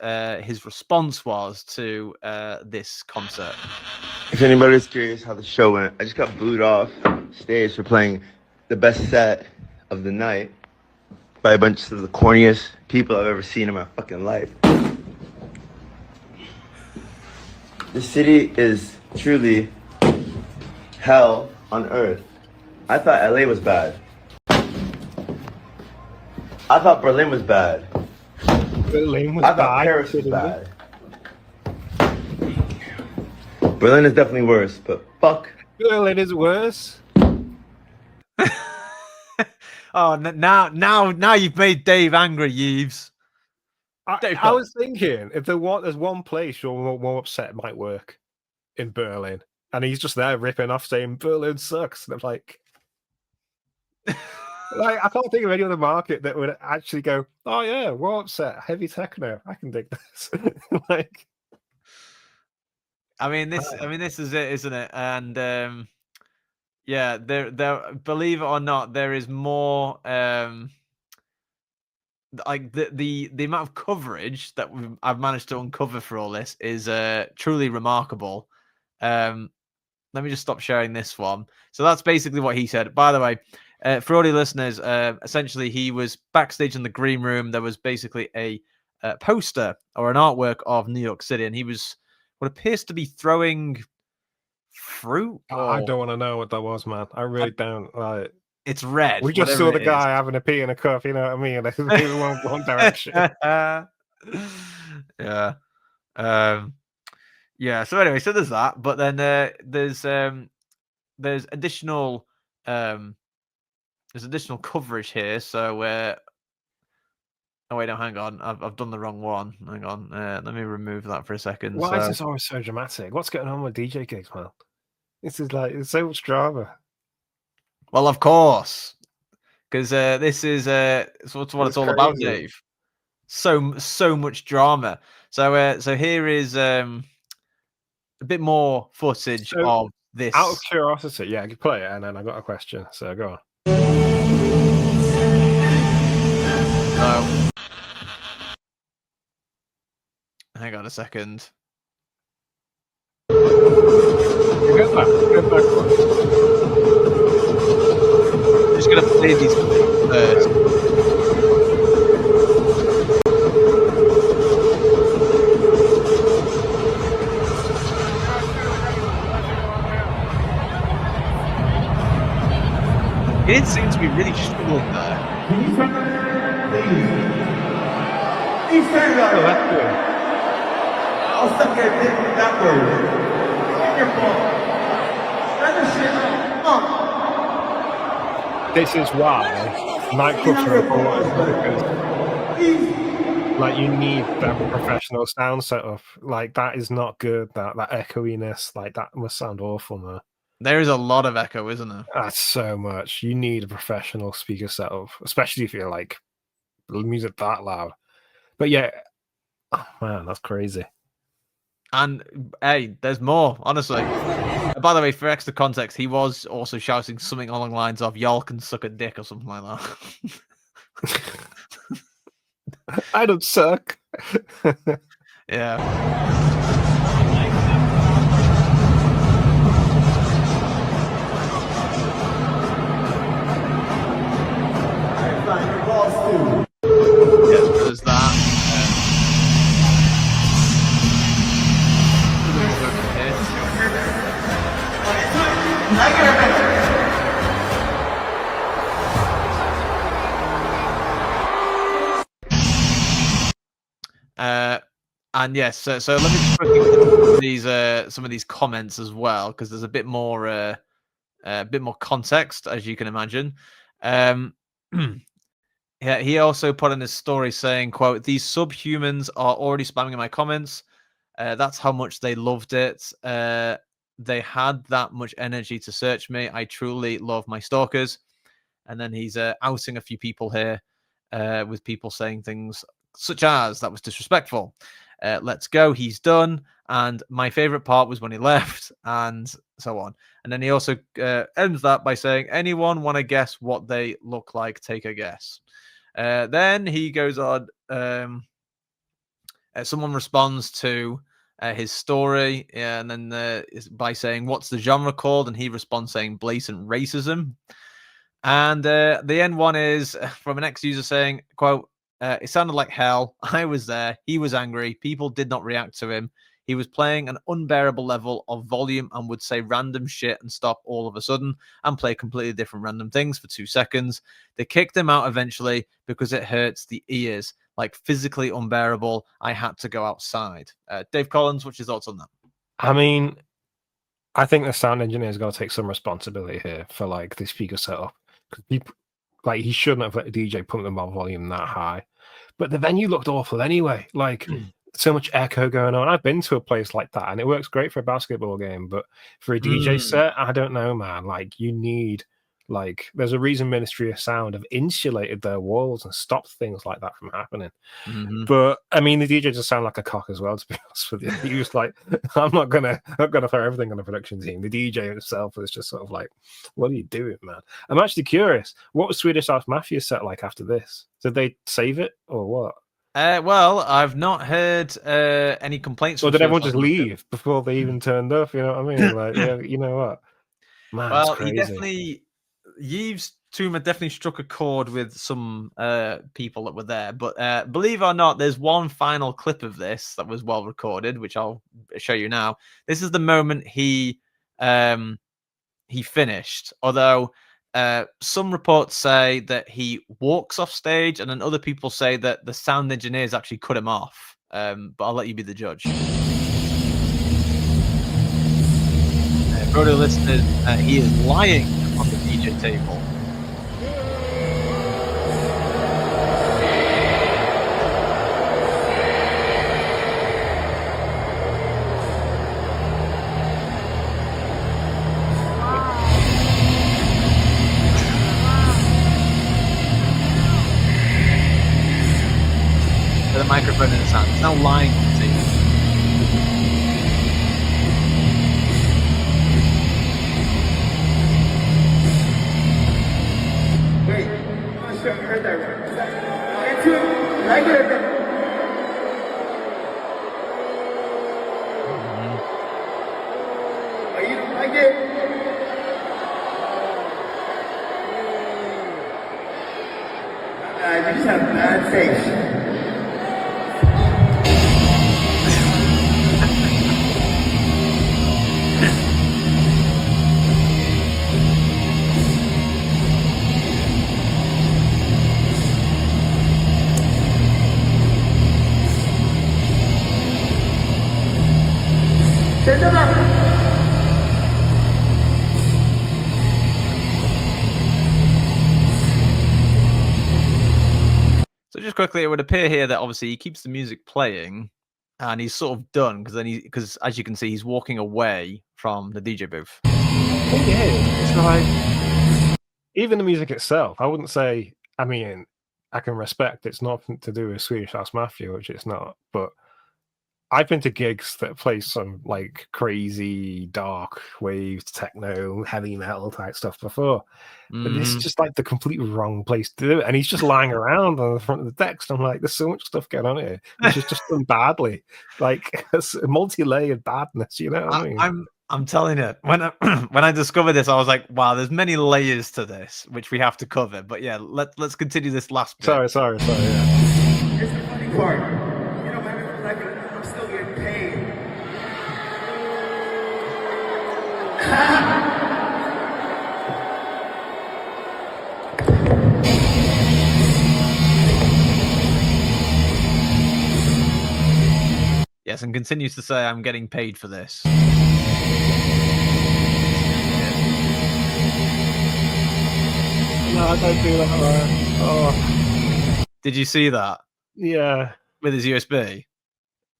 his response was to this concert. If anybody's curious how the show went, I just got booed off stage for playing the best set of the night by a bunch of the corniest people I've ever seen in my fucking life. The city is truly hell on earth. I thought LA was bad. I thought Berlin was bad. Berlin was I thought Paris was bad. Berlin is definitely worse, but fuck. Berlin is worse. Oh, now you've made Dave angry, Yves. I was thinking if there's one place you're more upset might work in Berlin, and he's just there ripping off saying Berlin sucks, and I'm like. Like I can't think of any other market that would actually go, oh yeah, we're upset, heavy techno. I can dig this. Like, I mean, this is it, isn't it? And Yeah, there. Believe it or not, there is more. Like the amount of coverage that I've managed to uncover for all this is truly remarkable. Let me just stop sharing this one. So that's basically what he said. By the way, for all the listeners, essentially he was backstage in the green room. There was basically a poster or an artwork of New York City, and he was what appears to be throwing fruit. I don't want to know what that was, man. I really don't. Like, it's red. we just saw the guy having a pee in a cup. You know what I mean? They were one direction. Yeah. Yeah. So anyway, so there's that, but then there's additional coverage here. So oh wait, no, hang on. I've done the wrong one. Hang on. Let me remove that for a second. Why is this always so dramatic? What's going on with DJ gigs, man? This is like, it's so much drama. Well, of course, because this is sort of what it's all about, Dave. So much drama. So here is a bit more footage of this. Out of curiosity, yeah, I could play it, and then I got a question. So go on. So, hang on a second. Go back. I'm just gonna play these first. He didn't seem to be really struggling there. Can you turn around, please? Please turn around. Oh, that's good. I'll suck your dick backwards. It's your fault. Turn the shit up. This is why nightclubs are important, because like you need that professional sound setup. Like that is not good. That echoiness, like that must sound awful, man. There is a lot of echo, isn't there? That's so much. You need a professional speaker setup, especially if you're like music that loud. But yeah, oh man, that's crazy. And hey, there's more, honestly. By the way, for extra context, he was also shouting something along the lines of "Y'all can suck a dick" or something like that. I don't suck. Yeah. Yeah, there's that. And yes, so let me just put these some of these comments as well, because there's a bit more context, as you can imagine. Yeah, he also put in his story saying, "quote These subhumans are already spamming in my comments. That's how much they loved it. They had that much energy to search me. I truly love my stalkers." And then he's outing a few people here, with people saying things such as, "That was disrespectful. Let's go. He's done." And my favorite part was when he left, and so on. And then he also ends that by saying, "Anyone want to guess what they look like? Take a guess." Then he goes on. Someone responds to his story, and then by saying, "What's the genre called?" And he responds saying, "Blatant racism." And the end one is from an ex-user saying, "quote It sounded like hell. I was there. He was angry. People did not react to him. He was playing an unbearable level of volume and would say random shit and stop all of a sudden and play completely different random things for 2 seconds. They kicked him out eventually because it hurts the ears, like physically unbearable. I had to go outside." Dave Collins, what's your thoughts on that? I mean, I think the sound engineer's got to take some responsibility here for like the speaker setup, because people, like, he shouldn't have let the DJ pump the volume that high. But the venue looked awful anyway. Like, so much echo going on. I've been to a place like that, and it works great for a basketball game. But for a DJ set, I don't know, man. Like, you need Like, there's a reason Ministry of Sound have insulated their walls and stopped things like that from happening. Mm-hmm. But I mean, the DJ just sound like a cock as well, to be honest with you. He was like, I'm not gonna throw everything on the production team. The DJ himself was just sort of like, what are you doing, man? I'm actually curious, what was Swedish House Mafia set like after this? Did they save it or what? Well, I've not heard any complaints. Or From did everyone Swedish just House Mafia. leave before they even turned up? You know what I mean? Like, yeah, you know what? Man, Well, it's crazy. Yves Tumor definitely struck a chord with some people that were there. But believe it or not, there's one final clip of this that was well recorded, which I'll show you now. This is the moment he finished. Although some reports say that he walks off stage, and then other people say that the sound engineers actually cut him off. But I'll let you be the judge. Brother listeners, he is lying on the DJ table. With a microphone in his hand. He's now lying on the table. Wait, I'm not sure I heard that right. Is that into it? Like it or not? Oh, you don't like it? You just have bad taste. So just quickly, it would appear here that obviously he keeps the music playing, and he's sort of done because as you can see, he's walking away from the DJ booth. Oh, yeah, it's like even the music itself. I wouldn't say. I mean, I can respect it's nothing to do with Swedish House Mafia, which it's not. But I've been to gigs that play some like crazy dark waves, techno, heavy metal type stuff before. But this is just like the complete wrong place to do it. And he's just lying around on the front of the decks. And I'm like, there's so much stuff going on here, which is just done badly. Like it's a multi-layered badness, you know what I mean? I'm telling you, when I discovered this, I was like, wow, there's many layers to this, which we have to cover. But yeah, let's continue this last bit. Sorry, yeah. Here's the funny part. You know, I'm still getting paid. Yes, and continues to say, I'm getting paid for this. No, I don't do that. Oh, Did you see that yeah. with his USB?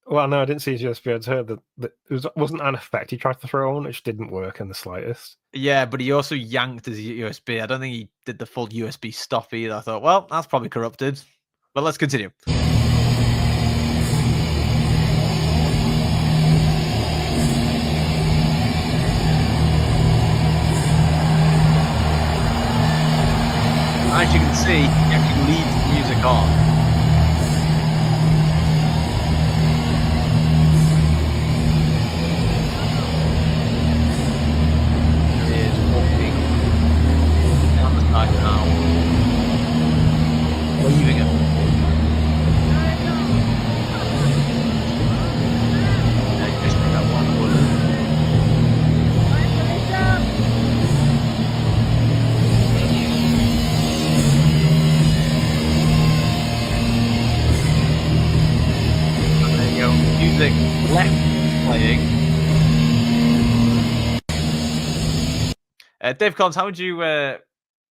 Well, no, I didn't see his USB. I'd heard that it wasn't an effect he tried to throw on, which didn't work in the slightest. Yeah, but he also yanked his USB. I don't think he did the full USB stop either. I thought, well, that's probably corrupted. But let's continue. As you can see, he actually leaves the music on. He is walking down the side now, leaving it. Just that one word. Music left playing. Dave Collins, how would you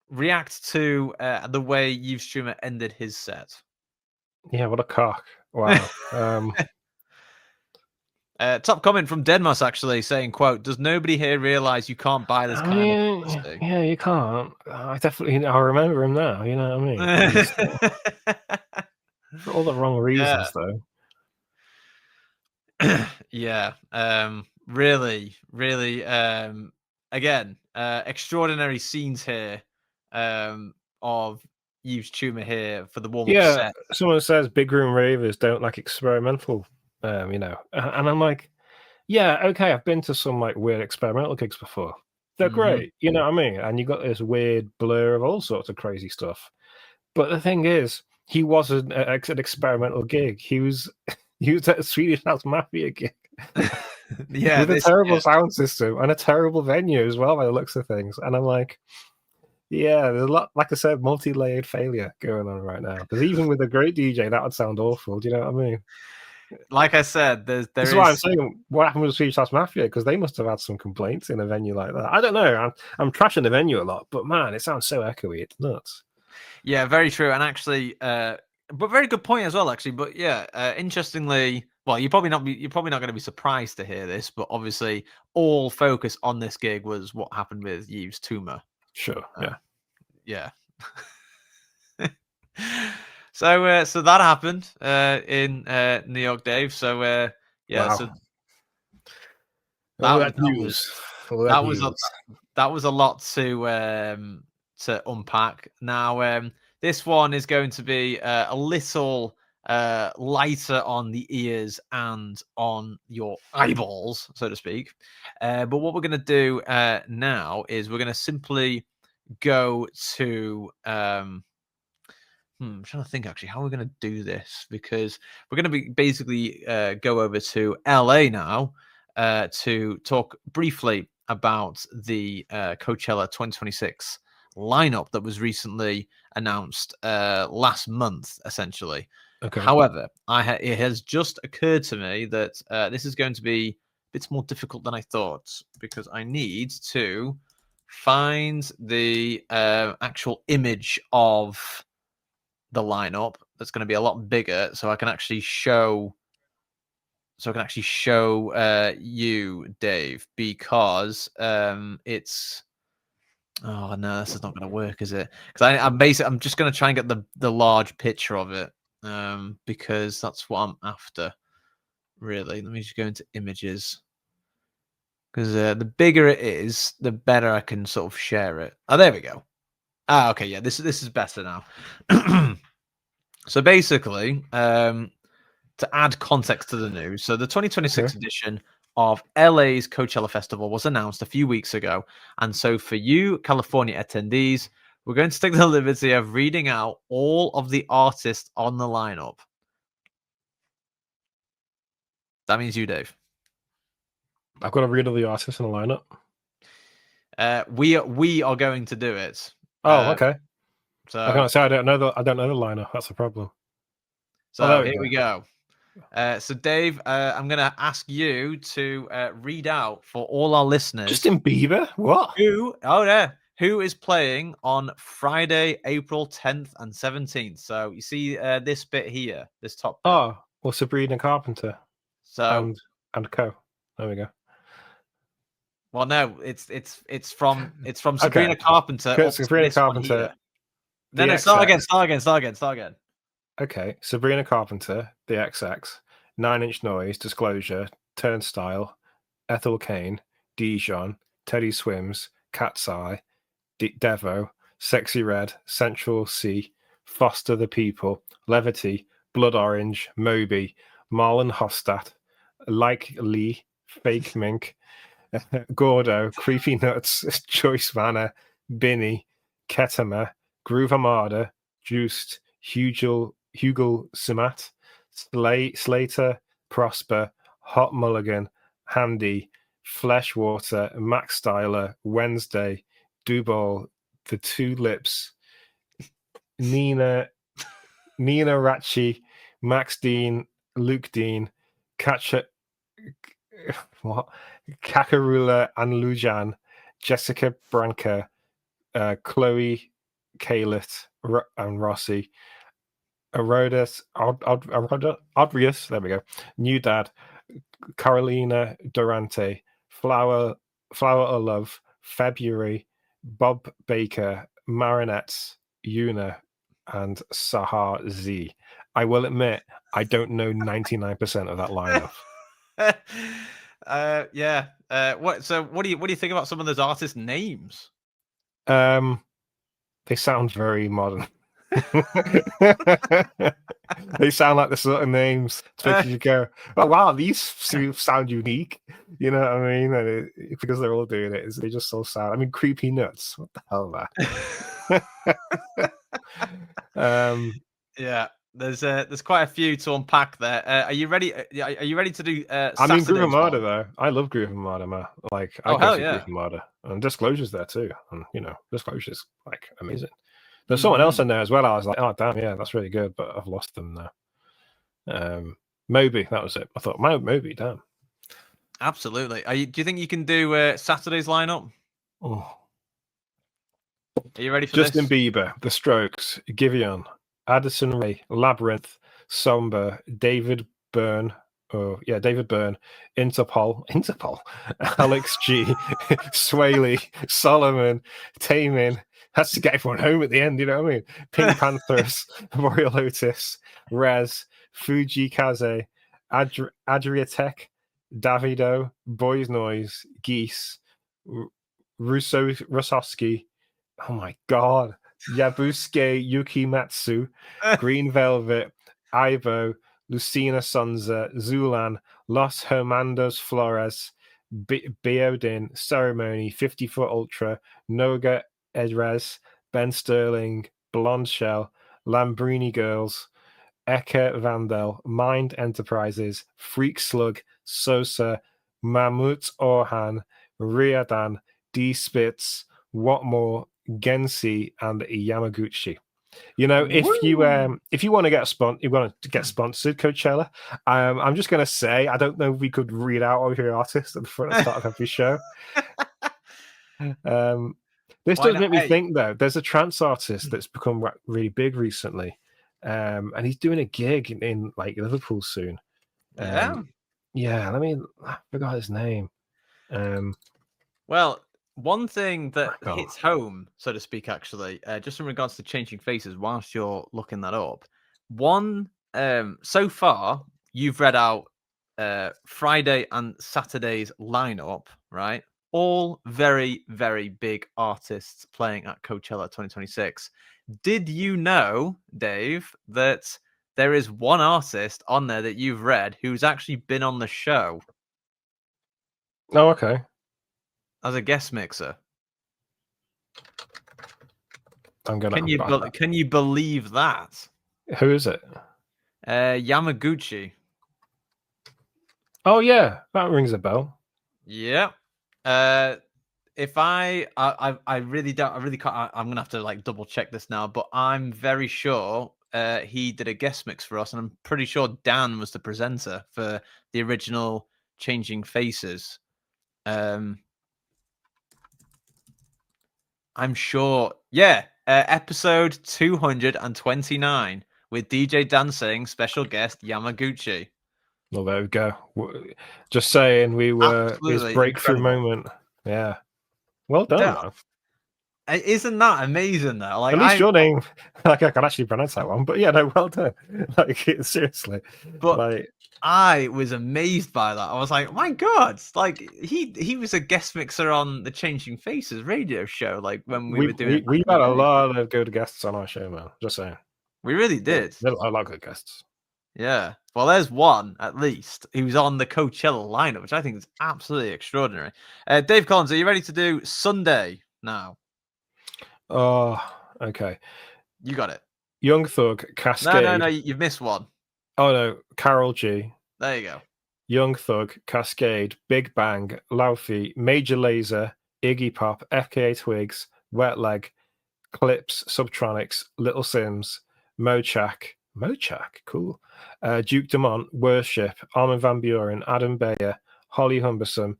react to the way Yves Tumor ended his set? Yeah, what a cock. Wow. Top comment from Denmas actually saying, "Quote: Does nobody here realize you can't buy this kind of publicity?" Yeah, you can't. I remember him now. You know what I mean? He's, for all the wrong reasons, though. Yeah. Really, really. Again, extraordinary scenes here. Of Yves Tumor here for the warm-up Yeah, set. someone says big room ravers don't like experimental. And I'm like, yeah, okay, I've been to some like weird experimental gigs before. They're great, you know what I mean? And you got this weird blur of all sorts of crazy stuff. But the thing is, he wasn't at an experimental gig. He was at a Swedish House Mafia gig. Yeah, with a terrible sound system and a terrible venue as well, by the looks of things. And I'm like, yeah, there's a lot, like I said, multi-layered failure going on right now. Because even with a great DJ, that would sound awful. Do you know what I mean? Like I said, this is why I'm saying what happened with Swedish House Mafia, because they must have had some complaints in a venue like that. I don't know. I'm trashing the venue a lot, but man, it sounds so echoey. It's nuts. Yeah, very true. And actually, but very good point as well, actually. But yeah, interestingly, well, you're probably not going to be surprised to hear this, but obviously, all focus on this gig was what happened with Yves Tumor. Sure. Yeah. So that happened in New York, Dave. So yeah, wow. so that news. That was a lot to unpack. Now, this one is going to be a little lighter on the ears and on your eyeballs, so to speak. But what we're going to do now is we're going to simply go to I'm trying to think actually how we're going to do this, because we're going to be basically go over to LA now to talk briefly about the Coachella 2026 lineup that was recently announced last month, essentially. Okay. However, it has just occurred to me that this is going to be a bit more difficult than I thought, because I need to find the actual image of the lineup that's going to be a lot bigger, so I can actually show you, Dave, because it's oh no, this is not going to work, is it? Because I'm just going to try and get the large picture of it, because that's what I'm after, really. Let me just go into images, because the bigger it is, the better I can sort of share it. Oh, there we go. Ah, okay, yeah, this is better now. So basically, to add context to the news, so the 2026 edition of LA's Coachella Festival was announced a few weeks ago. And so for you California attendees, we're going to take the liberty of reading out all of the artists on the lineup. That means you, Dave. I've got to read all the artists in the lineup. We are going to do it. Oh, okay. So I can't say I don't know the lineup. That's the problem. So here we go. So Dave, I'm going to ask you to read out for all our listeners. Justin Bieber? What? Who is playing on Friday, April 10th and 17th? So you see this bit here, this top bit. Oh, well, Sabrina Carpenter. So and co. There we go. Well, no, it's from Sabrina Carpenter. Sabrina Carpenter. No, start again. Okay, Sabrina Carpenter, The XX, 9 Inch Noise, Disclosure, Turnstile, Ethel Cain, Dijon, Teddy Swims, Cat's Eye, Devo, Sexy Red, Central C, Foster the People, Levity, Blood Orange, Moby, Marlon Hofstadt, Like Lee, Fake Mink, Gordo, Creepy Nuts, Joyce Vanner, Binny, Ketama, Groove Armada, Juiced, Hugel Simat, Slater, Prosper, Hot Mulligan, Handy, Fleshwater, Max Styler, Wednesday, Dubal, The Two Lips, Nina Ratchi, Max Dean, Luke Dean, Kakarula and Lujan, Jessica Branca, Chloe Kalit and Rossi, Arodus, Odrius, there we go, New Dad, Carolina Durante, Flower of Love, February, Bob Baker, Marinette, Una, and Sahar Z. I will admit, I don't know 99% of that lineup. Yeah. What do you think about some of those artists' names? They sound very modern. They sound like the sort of names to make you go, "Oh wow, these sound unique." You know what I mean? And because they're all doing it, they just all sound. I mean, Creepy Nuts. What the hell, that? Yeah, there's quite a few to unpack there. Are you ready? Are you ready to do? I mean, Groove Armada one? though. I love Groove Armada, man. Like, I Oh, go hell to yeah. Groove Armada, and Disclosure's there too. And Disclosure's like amazing. There's someone else in there as well. I was like, oh damn, yeah, that's really good, but I've lost them now. Moby, that was it. I thought Moby, damn. Absolutely. Do you think you can do Saturday's lineup? Oh. Are you ready for Justin this? Bieber, The Strokes, Giveon, Addison Rae, Labyrinth, Somber, David Byrne, Interpol, Alex G, Swaley, Solomon, Tamin. Has to get everyone home at the end, you know what I mean? Pink Panthers, Royal Otis, Rez, Fuji Kaze, Adriatek, Davido, Boys Noise, Geese, Rusowski. Oh my god. Yabusuke Yukimatsu, Green Velvet, Ivo, Lucina Sonza, Zulan, Los Hermandos Flores, Beodin, Ceremony, 50 Foot Ultra, Noga Edrez, Ben Sterling, Blonde Shell, Lambrini Girls, Eka Vandel, Mind Enterprises, Freak Slug, Sosa, Mamut Orhan, Riadan, D Spitz, Whatmore, Gensi, and Yamaguchi. You know, if you want to get sponsored, Coachella, I'm just going to say, I don't know if we could read out all your artists at the front and start of every show. This does make me think, though. There's a trance artist that's become really big recently, and he's doing a gig in like Liverpool soon. Yeah. I forgot his name. Well, one thing that hits home, so to speak, actually, just in regards to changing faces, whilst you're looking that up, so far you've read out Friday and Saturday's lineup, right? All very, very big artists playing at Coachella 2026. Did you know, Dave, that there is one artist on there that you've read who's actually been on the show? Oh, okay. As a guest mixer. Can you believe that? Who is it? Yamaguchi. Oh yeah, that rings a bell. Yeah. If I really can't. I'm gonna have to like double check this now, but I'm very sure he did a guest mix for us, and I'm pretty sure Dan was the presenter for the original Changing Faces. I'm sure. Yeah, episode 229 with DJ dancing special guest Yamaguchi. Well, there we go. Just saying, we were his breakthrough moment. Yeah. Well done, man. Isn't that amazing, though? Like, at least your name, like I can actually pronounce that one. But yeah, no, well done. Like, seriously. But like, I was amazed by that. I was like, my God, like he was a guest mixer on the Changing Faces radio show. Like when we were doing, we had a lot of good guests on our show, man. Just saying, we really did. I like good guests. Yeah, well, there's one at least who's on the Coachella lineup, which I think is absolutely extraordinary. Dave Collins, are you ready to do Sunday now? Oh, okay. You got it. Young Thug, Cascade. No, you've missed one. Oh no, Carol G. There you go. Young Thug, Cascade, Big Bang, Laufey, Major Lazer, Iggy Pop, FKA Twigs, Wet Leg, Clips, Subtronics, Little Sims, Mochak, cool. Duke Dumont, Worship, Armin van Buren, Adam Beyer, Holly Humbersome,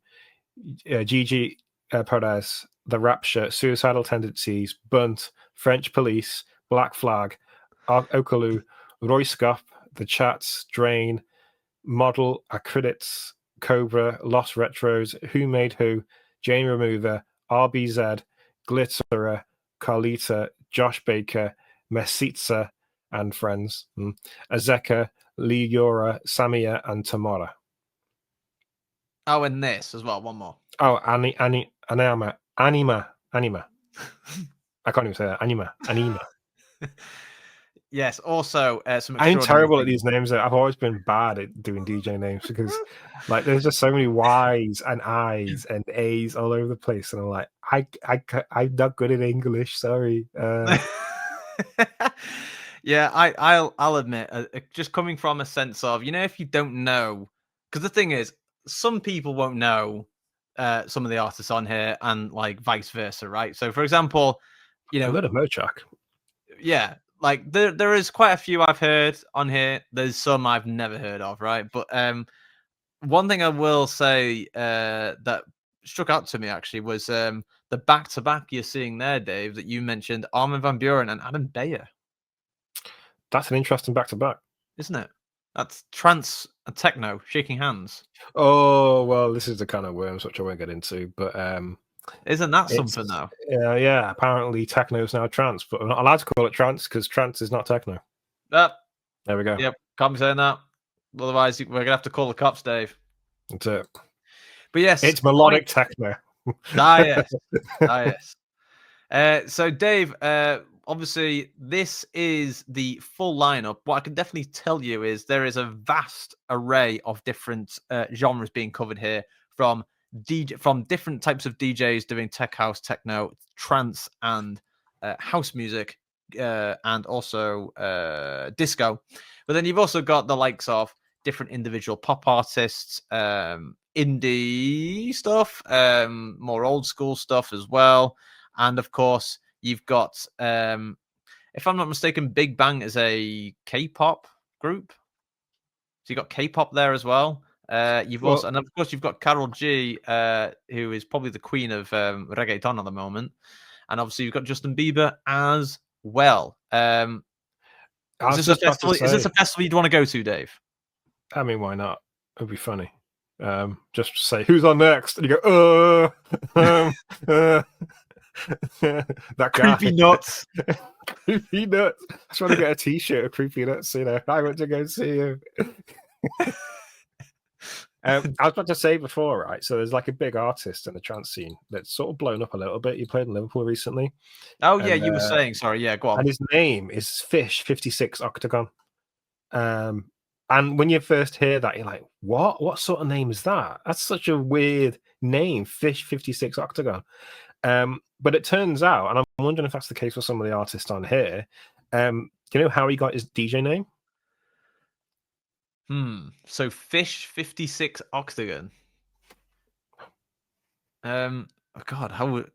Gigi Perez, The Rapture, Suicidal Tendencies, Bunt, French Police, Black Flag, Okalu, Roy Scott, The Chats, Drain, Model, Acrylics, Cobra, Lost Retros, Who Made Who, Jane Remover, RBZ, Glitterer, Carlita, Josh Baker, Mesitza, and friends. Azeka, Liora, Samia, and Tamara. Oh, and this as well. One more. Oh, Anima. I can't even say that. Anima. Yes. Also, some. I'm terrible at things. these names. I've always been bad at doing DJ names because, like, there's just so many Y's and I's and A's all over the place, and I'm like, I'm not good at English. Sorry. Yeah, I'll admit, just coming from a sense of, if you don't know, because the thing is, some people won't know some of the artists on here, and like vice versa, right? So, for example, I've heard of Mochak. Yeah, like there is quite a few I've heard on here. There's some I've never heard of, right? But one thing I will say that struck out to me actually was the back-to-back you're seeing there, Dave, that you mentioned, Armin van Buuren and Adam Beyer. That's an interesting back-to-back, isn't it? That's trance and techno shaking hands. Oh well, this is the kind of worms which I won't get into, but isn't that something though? Yeah. Apparently, techno is now trance, but I'm not allowed to call it trance because trance is not techno. There we go. Yep, can't be saying that. Otherwise, we're gonna have to call the cops, Dave. That's it. But yes, it's melodic techno. Yes. So, Dave, obviously, this is the full lineup. What I can definitely tell you is there is a vast array of different genres being covered here, from different types of DJs doing tech house, techno, trance, and house music, and also disco. But then you've also got the likes of different individual pop artists, indie stuff, more old school stuff as well. And of course, you've got, if I'm not mistaken, Big Bang is a K-pop group. So you've got K-pop there as well. Also, and of course, you've got Karol G, who is probably the queen of reggaeton at the moment. And obviously, you've got Justin Bieber as well. Is this a festival you'd want to go to, Dave? I mean, why not? It'd be funny. Just say who's on next, and you go, that guy. Creepy nuts. Creepy nuts. I just want to get a T-shirt of Creepy Nuts. I want to go see him. I was about to say before, right? So there's like a big artist in the trance scene that's sort of blown up a little bit. He played in Liverpool recently. Oh yeah, you were saying. Sorry, yeah, go on. And his name is Fish 56 Octagon. And when you first hear that, you're like, what? What sort of name is that? That's such a weird name, Fish 56 Octagon. But it turns out, and I'm wondering if that's the case for some of the artists on here, do you know how he got his DJ name? So Fish 56 Octagon. Oh God, how would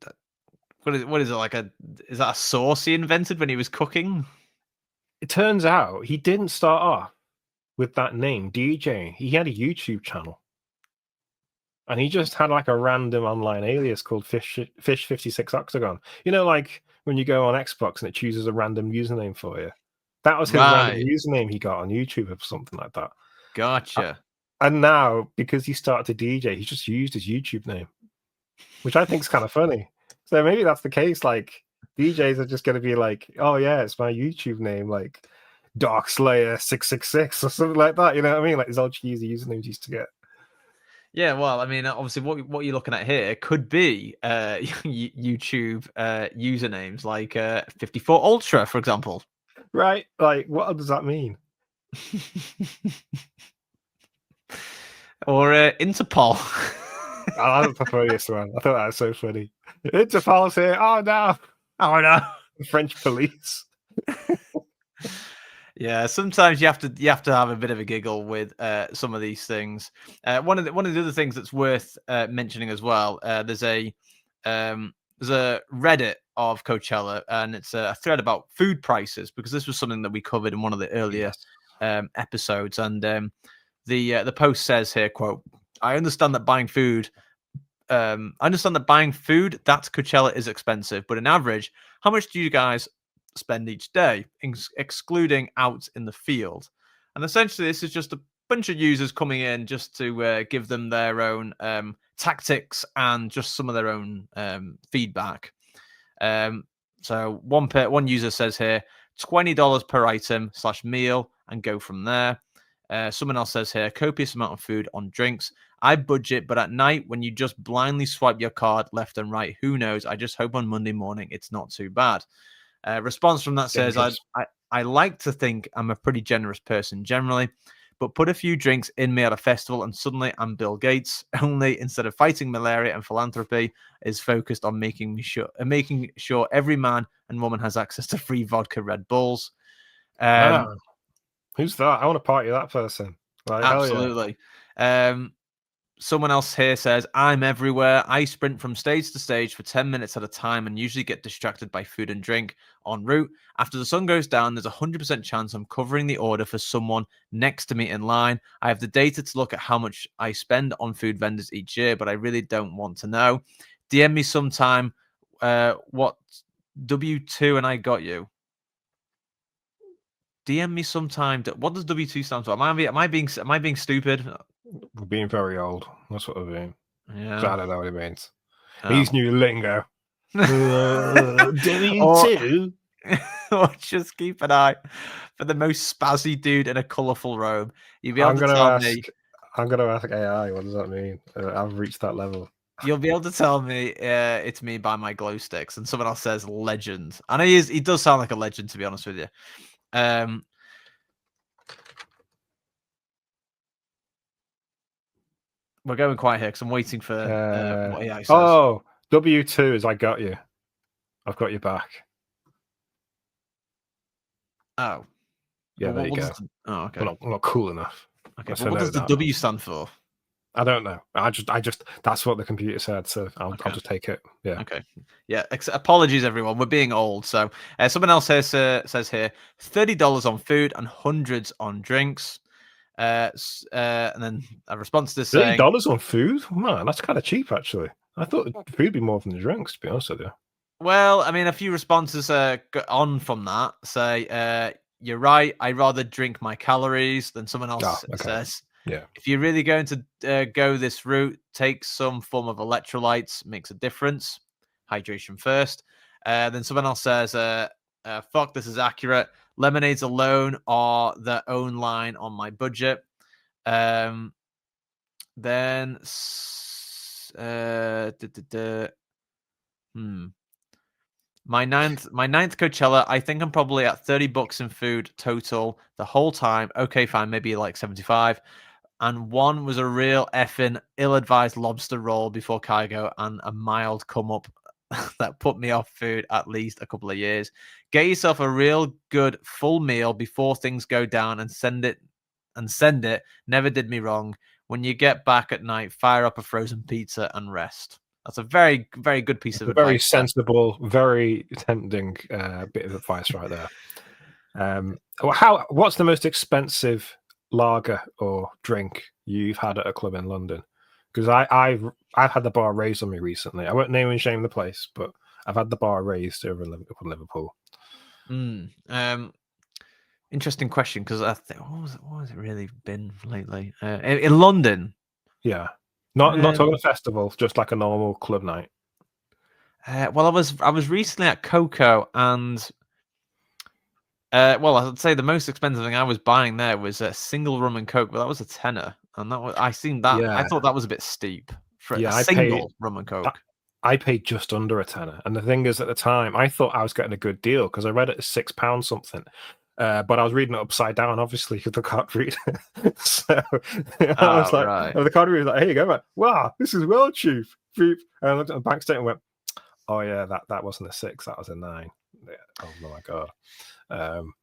what is it like is that a sauce he invented when he was cooking? It turns out he didn't start off with that name, DJ. He had a YouTube channel. And he just had like a random online alias called Fish 56 Octagon. Like when you go on Xbox and it chooses a random username for you. That was his random username he got on YouTube or something like that. Gotcha. And now, because he started to DJ, he just used his YouTube name, which I think is kind of funny. So maybe that's the case. Like DJs are just going to be like, oh yeah, it's my YouTube name, like Dark Slayer 666 or something like that. You know what I mean? Like these old cheesy usernames used to get. Yeah, well, I mean, obviously, what you're looking at here could be YouTube usernames like 54 Ultra, for example. Right? Like, what does that mean? Or Interpol. Oh, that's the funniest one. I thought that was so funny. Interpol's here. Oh no! Oh no! French police. Yeah, sometimes you have to have a bit of a giggle with some of these things. One of the other things that's worth mentioning as well. There's a Reddit of Coachella, and it's a thread about food prices, because this was something that we covered in one of the earlier episodes. And the post says here, quote, I understand that buying food at Coachella is expensive, but on average, how much do you guys spend each day, excluding out in the field? And essentially, this is just bunch of users coming in just to give them their own tactics and just some of their own feedback. So one user says here, $20 per item / meal, and go from there. Someone else says here, copious amount of food on drinks. I budget, but at night when you just blindly swipe your card left and right, who knows? I just hope on Monday morning it's not too bad. Response from that says, I like to think I'm a pretty generous person generally, but put a few drinks in me at a festival and suddenly I'm Bill Gates. Only instead of fighting malaria and philanthropy is focused on making sure every man and woman has access to free vodka Red Bulls. Who's that? I want to party with that person. Like, absolutely. Someone else here says, I'm everywhere. I sprint from stage to stage for 10 minutes at a time and usually get distracted by food and drink en route. After the sun goes down, there's a 100% chance I'm covering the order for someone next to me in line. I have the data to look at how much I spend on food vendors each year, but I really don't want to know. DM me sometime. What W2 and I got you. DM me sometime. What does W2 stand for? Am I being stupid? We're being very old. That's what we're being. Yeah. So I don't know what it means. He's new lingo. W2. Or just keep an eye for the most spazzy dude in a colourful robe. You'll be able to tell me. I'm going to ask AI. What does that mean? I've reached that level. You'll be able to tell me it's me by my glow sticks. And someone else says legend. And he does sound like a legend, to be honest with you. We're going quiet here because I'm waiting for what AI says. Oh, W2 is I got you. I've got you back. Oh. Yeah, there you go. Oh, okay. I'm not cool enough. Okay, but what does the W stand for? I don't know. I just that's what the computer said, so I'll just take it. Yeah. Okay. Yeah. Apologies, everyone. We're being old. So someone else says here, $30 on food and hundreds on drinks. And then a response to this saying, $30 on food? Man, that's kind of cheap, actually. I thought food would be more than the drinks, to be honest with you. Well, I mean, a few responses on from that say, you're right. I rather drink my calories than someone else says. Yeah. If you're really going to go this route, take some form of electrolytes, makes a difference. Hydration first. Then someone else says, fuck, this is accurate. Lemonades alone are their own line on my budget. Then my ninth Coachella, I think I'm probably at $30 in food total the whole time. Okay, fine, maybe like 75. And one was a real effing ill-advised lobster roll before cargo and a mild come up that put me off food at least a couple of years. Get yourself a real good full meal before things go down and send it. Never did me wrong. When you get back at night, fire up a frozen pizza and rest. That's a very, very good piece of advice. Very sensible, very tempting bit of advice right there. What's the most expensive lager or drink you've had at a club in London? Because I've had the bar raised on me recently. I won't name and shame the place, but I've had the bar raised over in Liverpool. Interesting question, because I think what has it really been lately in London? Yeah, not talking a festival, just like a normal club night. Well, I was recently at Coco, and I'd say the most expensive thing I was buying there was a single rum and coke, but that was a tenner, and that was I thought that was a bit steep for a single rum and coke. I paid just under a tenner, and the thing is, at the time, I thought I was getting a good deal because I read it as £6 something. But I was reading it upside down, obviously, because I can't read. So I was like, right. The card reader was like, "Here you go, man. Wow, this is well cheap." And I looked at the bank statement and went, "Oh yeah, that wasn't a 6, that was a 9." Yeah. Oh my god!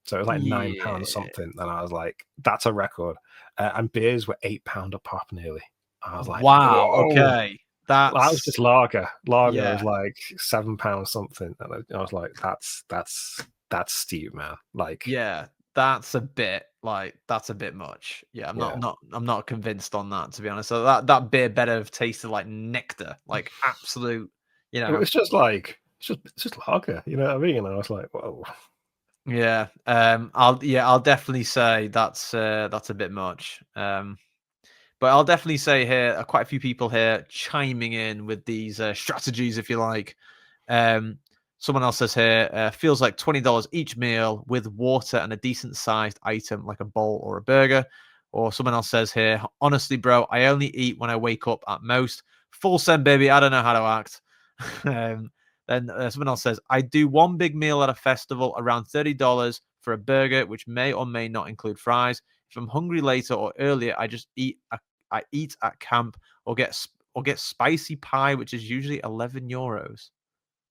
So it was like £9 something, and I was like, "That's a record." And beers were £8 a pop, nearly. I was like, "Wow, whoa. Okay." That was just lager. Lager was like £7 something, and I was like, "That's steep, man." Like, yeah, that's a bit much. Yeah, I'm not convinced on that, to be honest. So that beer better have tasted like nectar, like absolute. It's just lager. You know what I mean? And I was like, whoa. Yeah. I'll definitely say that's a bit much. But I'll definitely say here, quite a few people here chiming in with these strategies, if you like. Someone else says here, feels like $20 each meal with water and a decent sized item like a bowl or a burger. Or someone else says here, honestly, bro, I only eat when I wake up at most. Full send, baby. I don't know how to act. Then someone else says, I do one big meal at a festival, around $30 for a burger, which may or may not include fries. If I'm hungry later or earlier, I just eat at camp or get spicy pie, which is usually €11.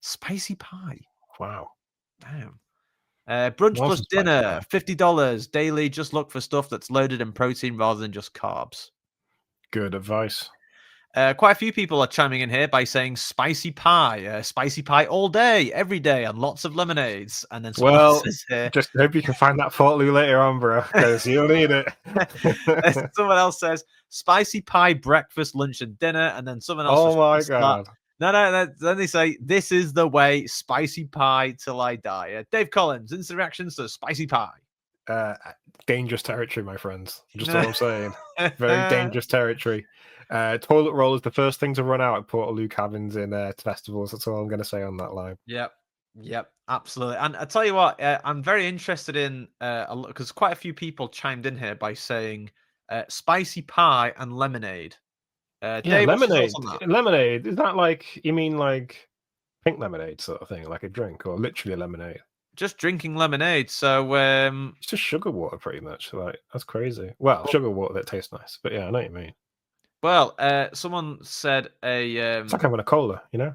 Spicy pie. Wow. Damn. Brunch Want plus some spicy dinner, pie. $50 daily. Just look for stuff that's loaded in protein rather than just carbs. Good advice. Quite a few people are chiming in here by saying spicy pie all day, every day, and lots of lemonades. And then someone Well, says here, just hope you can find that Fortloo later on, bro, because you'll need it. someone else says spicy pie breakfast, lunch, and dinner. And then someone else Oh my responds to that, god. No. Then they say, this is the way, spicy pie till I die. Dave Collins, instant reactions to spicy pie. Dangerous territory, my friends. Just all I'm saying. Very dangerous territory. Toilet roll is the first thing to run out at Portaloo cabins in festivals. That's all I'm going to say on that line. Yep, absolutely. And I tell you what, I'm very interested in because quite a few people chimed in here by saying spicy pie and lemonade. Dave, what's your lemonade. thoughts on that? Lemonade. Is that like, you mean like pink lemonade sort of thing, like a drink, or literally a lemonade? Just drinking lemonade. So it's just sugar water, pretty much. Like, that's crazy. Well, sugar water that tastes nice, but yeah, I know what you mean. Well, someone said it's like having a cola, you know?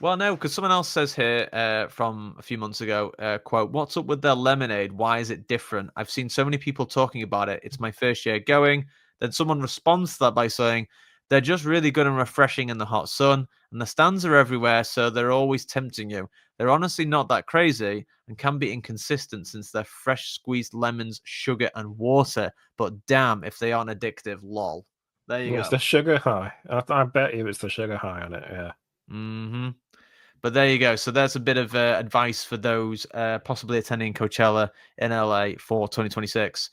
Well, no, because someone else says here from a few months ago, quote, what's up with their lemonade? Why is it different? I've seen so many people talking about it. It's my first year going. Then someone responds to that by saying, they're just really good and refreshing in the hot sun, and the stands are everywhere, so they're always tempting you. They're honestly not that crazy and can be inconsistent since they're fresh squeezed lemons, sugar, and water. But damn, if they aren't addictive, lol. There you go. It's the sugar high. I bet you it's the sugar high on it, yeah. Mm-hmm. But there you go. So there's a bit of advice for those possibly attending Coachella in LA for 2026.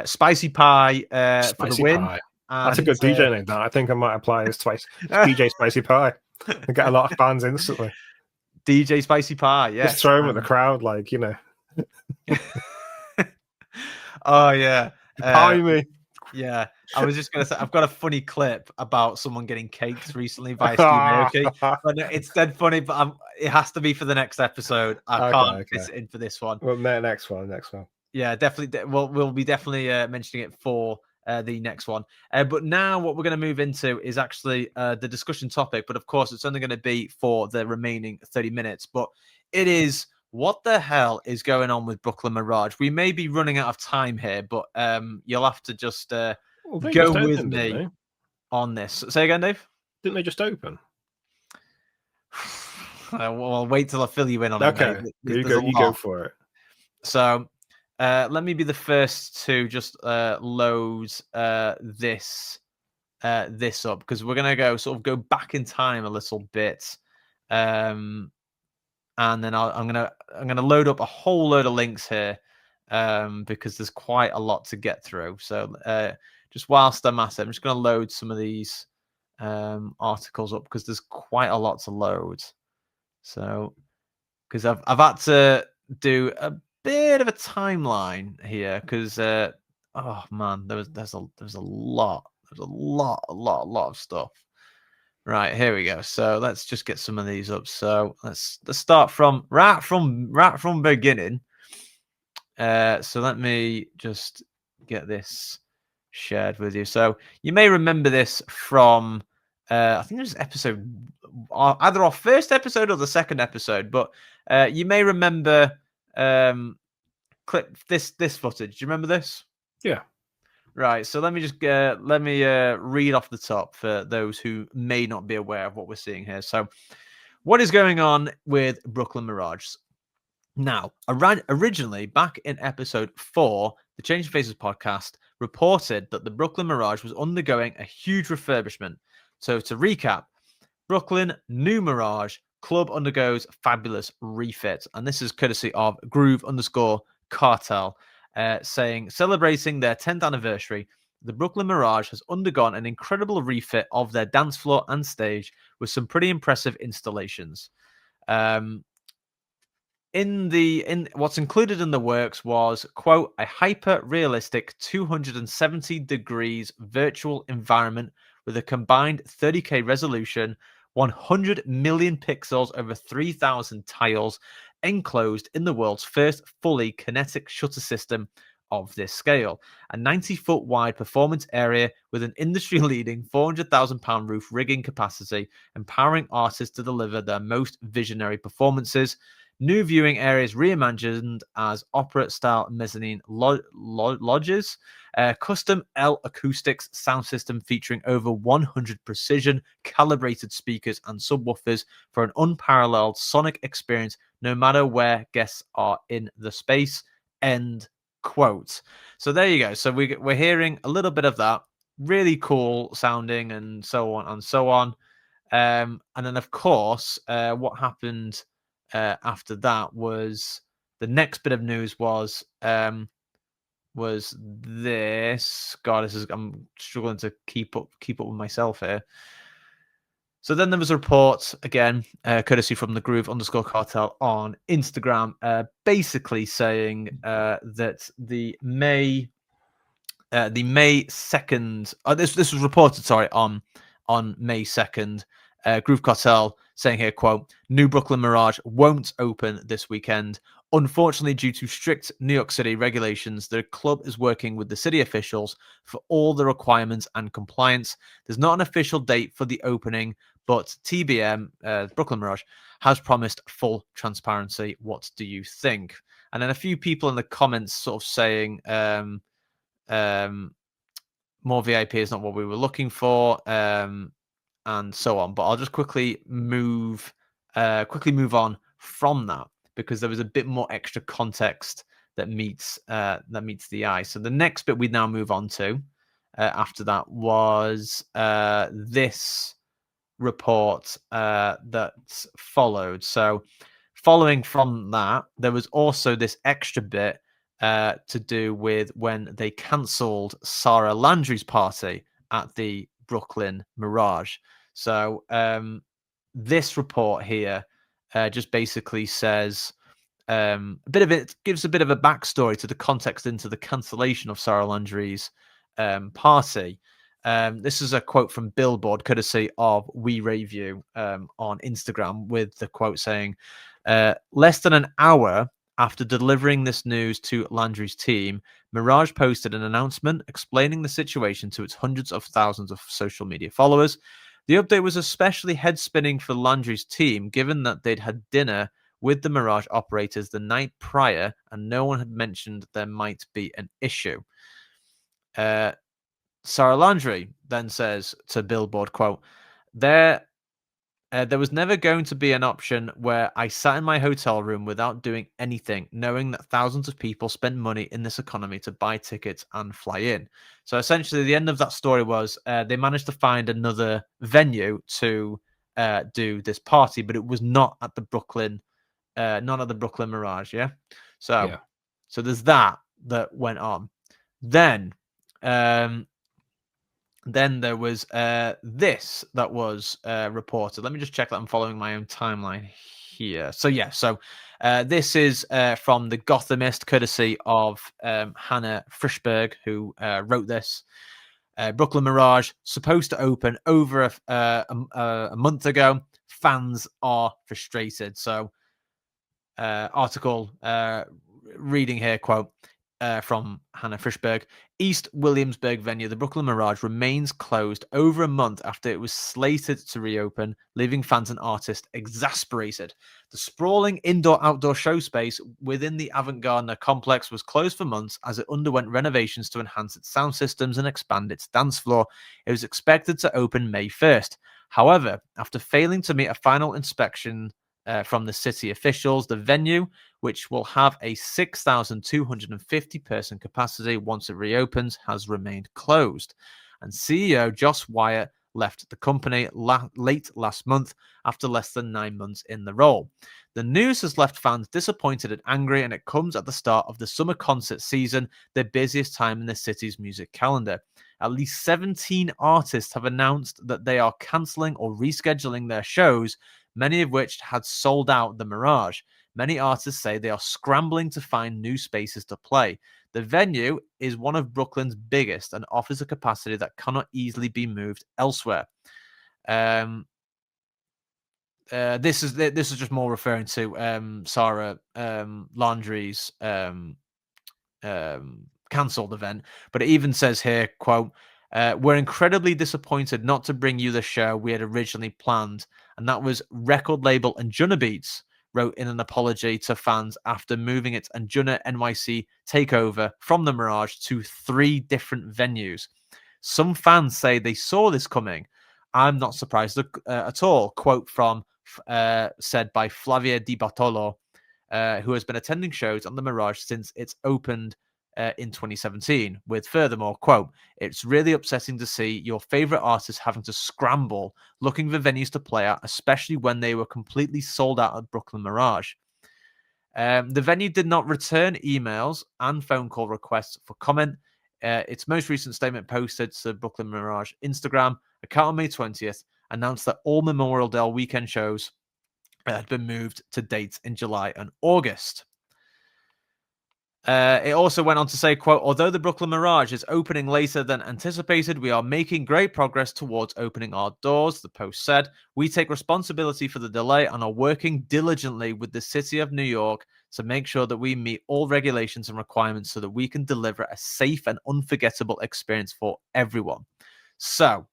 Spicy pie for the win. Pie. That's a good DJ name. That I think I might apply this twice. DJ Spicy Pie. I get a lot of fans instantly. DJ Spicy Pie, yeah. Just throw him at the crowd, like, you know. Oh yeah. Pie me. Yeah, I was just gonna say I've got a funny clip about someone getting caked recently by Steve Aoki. But it's dead funny, but it has to be for the next episode. I can't fit it in for this one. Well, next one. Yeah, definitely. We'll be definitely mentioning it for the next one. But now what we're going to move into is actually the discussion topic. But of course, it's only going to be for the remaining 30 minutes. But it is, what the hell is going on with Brooklyn Mirage? We may be running out of time here, but you'll have to just go with me on this. Say again, Dave? Didn't they just open? Well, wait till I fill you in on it. Okay, you go for it. So let me be the first to just load this up, because we're gonna go back in time a little bit, and then I'm gonna load up a whole load of links here, because there's quite a lot to get through. So just whilst I'm at it, I'm just gonna load some of these articles up, because there's quite a lot to load. So because I've had to do a bit of a timeline here, because oh man, there's a lot of stuff. Right, here we go. So let's just get some of these up. So let's start from right from beginning. So let me just get this shared with you. So you may remember this from I think it was episode, either our first episode or the second episode, but you may remember clip this footage. Do you remember this? Yeah. Right. So let me just read off the top for those who may not be aware of what we're seeing here. So what is going on with Brooklyn Mirage? Now, originally back in episode 4, the Changing Faces podcast reported that the Brooklyn Mirage was undergoing a huge refurbishment. So to recap, Brooklyn new Mirage club undergoes fabulous refit, and this is courtesy of Groove Cartel, saying, celebrating their 10th anniversary, the Brooklyn Mirage has undergone an incredible refit of their dance floor and stage with some pretty impressive installations. In what's included in the works was, quote, a hyper-realistic 270 degrees virtual environment with a combined 30K resolution, 100 million pixels over 3,000 tiles, enclosed in the world's first fully kinetic shutter system of this scale. A 90-foot wide performance area with an industry-leading £400,000 roof rigging capacity, empowering artists to deliver their most visionary performances. New viewing areas reimagined as opera-style mezzanine lodges. Custom L acoustics sound system featuring over 100 precision-calibrated speakers and subwoofers for an unparalleled sonic experience no matter where guests are in the space. End quote. So there you go. So we're hearing a little bit of that. Really cool sounding and so on and so on. And then, of course, what happened after that was the next bit of news was this. God, I'm struggling to keep up with myself here. So then there was a report again, courtesy from the Groove_Cartel on Instagram, basically saying that the May 2nd. This was reported, sorry, on May 2nd. Groove Cartel saying here, quote, new Brooklyn Mirage won't open this weekend. Unfortunately, due to strict New York City regulations, the club is working with the city officials for all the requirements and compliance. There's not an official date for the opening, but TBM, Brooklyn Mirage, has promised full transparency. What do you think? And then a few people in the comments sort of saying, more VIP is not what we were looking for. And so on. But I'll just quickly move on from that because there was a bit more extra context that meets the eye. So the next bit we now move on to after that was this report that followed. So following from that, there was also this extra bit to do with when they cancelled Sarah Landry's party at the Brooklyn Mirage. So this report here just basically says gives a bit of a backstory to the context into the cancellation of Sarah Landry's party. This is a quote from Billboard, courtesy of We Rave You on Instagram, with the quote saying, less than an hour after delivering this news to Landry's team, Mirage posted an announcement explaining the situation to its hundreds of thousands of social media followers. The update was especially head-spinning for Landry's team, given that they'd had dinner with the Mirage operators the night prior and no one had mentioned there might be an issue. Sarah Landry then says to Billboard, quote, there was never going to be an option where I sat in my hotel room without doing anything, knowing that thousands of people spend money in this economy to buy tickets and fly in. So essentially, the end of that story was they managed to find another venue to do this party, but it was not at the Brooklyn Mirage. Yeah. So there's that went on. Then there was this that was reported. Let me just check that I'm following my own timeline here. So this is from the Gothamist, courtesy of Hannah Frischberg, who wrote this. Brooklyn Mirage, supposed to open over a month ago. Fans are frustrated. So article reading here, quote, from Hannah Frischberg. East Williamsburg venue, the Brooklyn Mirage, remains closed over a month after it was slated to reopen, leaving fans and artists exasperated. The sprawling indoor-outdoor show space within the Avant-Garde complex was closed for months as it underwent renovations to enhance its sound systems and expand its dance floor. It was expected to open May 1st. However, after failing to meet a final inspection from the city officials, the venue, which will have a 6,250 person capacity once it reopens, has remained closed. And CEO Josh Wyatt left the company late last month after less than 9 months in the role. The news has left fans disappointed and angry, and it comes at the start of the summer concert season, the busiest time in the city's music calendar. At least 17 artists have announced that they are cancelling or rescheduling their shows, many of which had sold out the Mirage. Many artists say they are scrambling to find new spaces to play. The venue is one of Brooklyn's biggest and offers a capacity that cannot easily be moved elsewhere. This is just more referring to Sarah Landry's cancelled event, but it even says here, quote, we're incredibly disappointed not to bring you the show we had originally planned, and that was record label Anjuna Beats wrote in an apology to fans after moving its Anjuna NYC takeover from the Mirage to 3 different venues. Some fans say they saw this coming. I'm not surprised at all. Quote from said by Flavia Di Bartolo, who has been attending shows on the Mirage since it's opened in 2017, with furthermore, quote, it's really upsetting to see your favorite artists having to scramble looking for venues to play at, especially when they were completely sold out at Brooklyn Mirage. The venue did not return emails and phone call requests for comment. Its most recent statement posted to Brooklyn Mirage Instagram account on May 20th announced that all Memorial Day weekend shows had been moved to dates in July and August. It also went on to say, quote, although the Brooklyn Mirage is opening later than anticipated, we are making great progress towards opening our doors, the Post said. We take responsibility for the delay and are working diligently with the city of New York to make sure that we meet all regulations and requirements so that we can deliver a safe and unforgettable experience for everyone. So,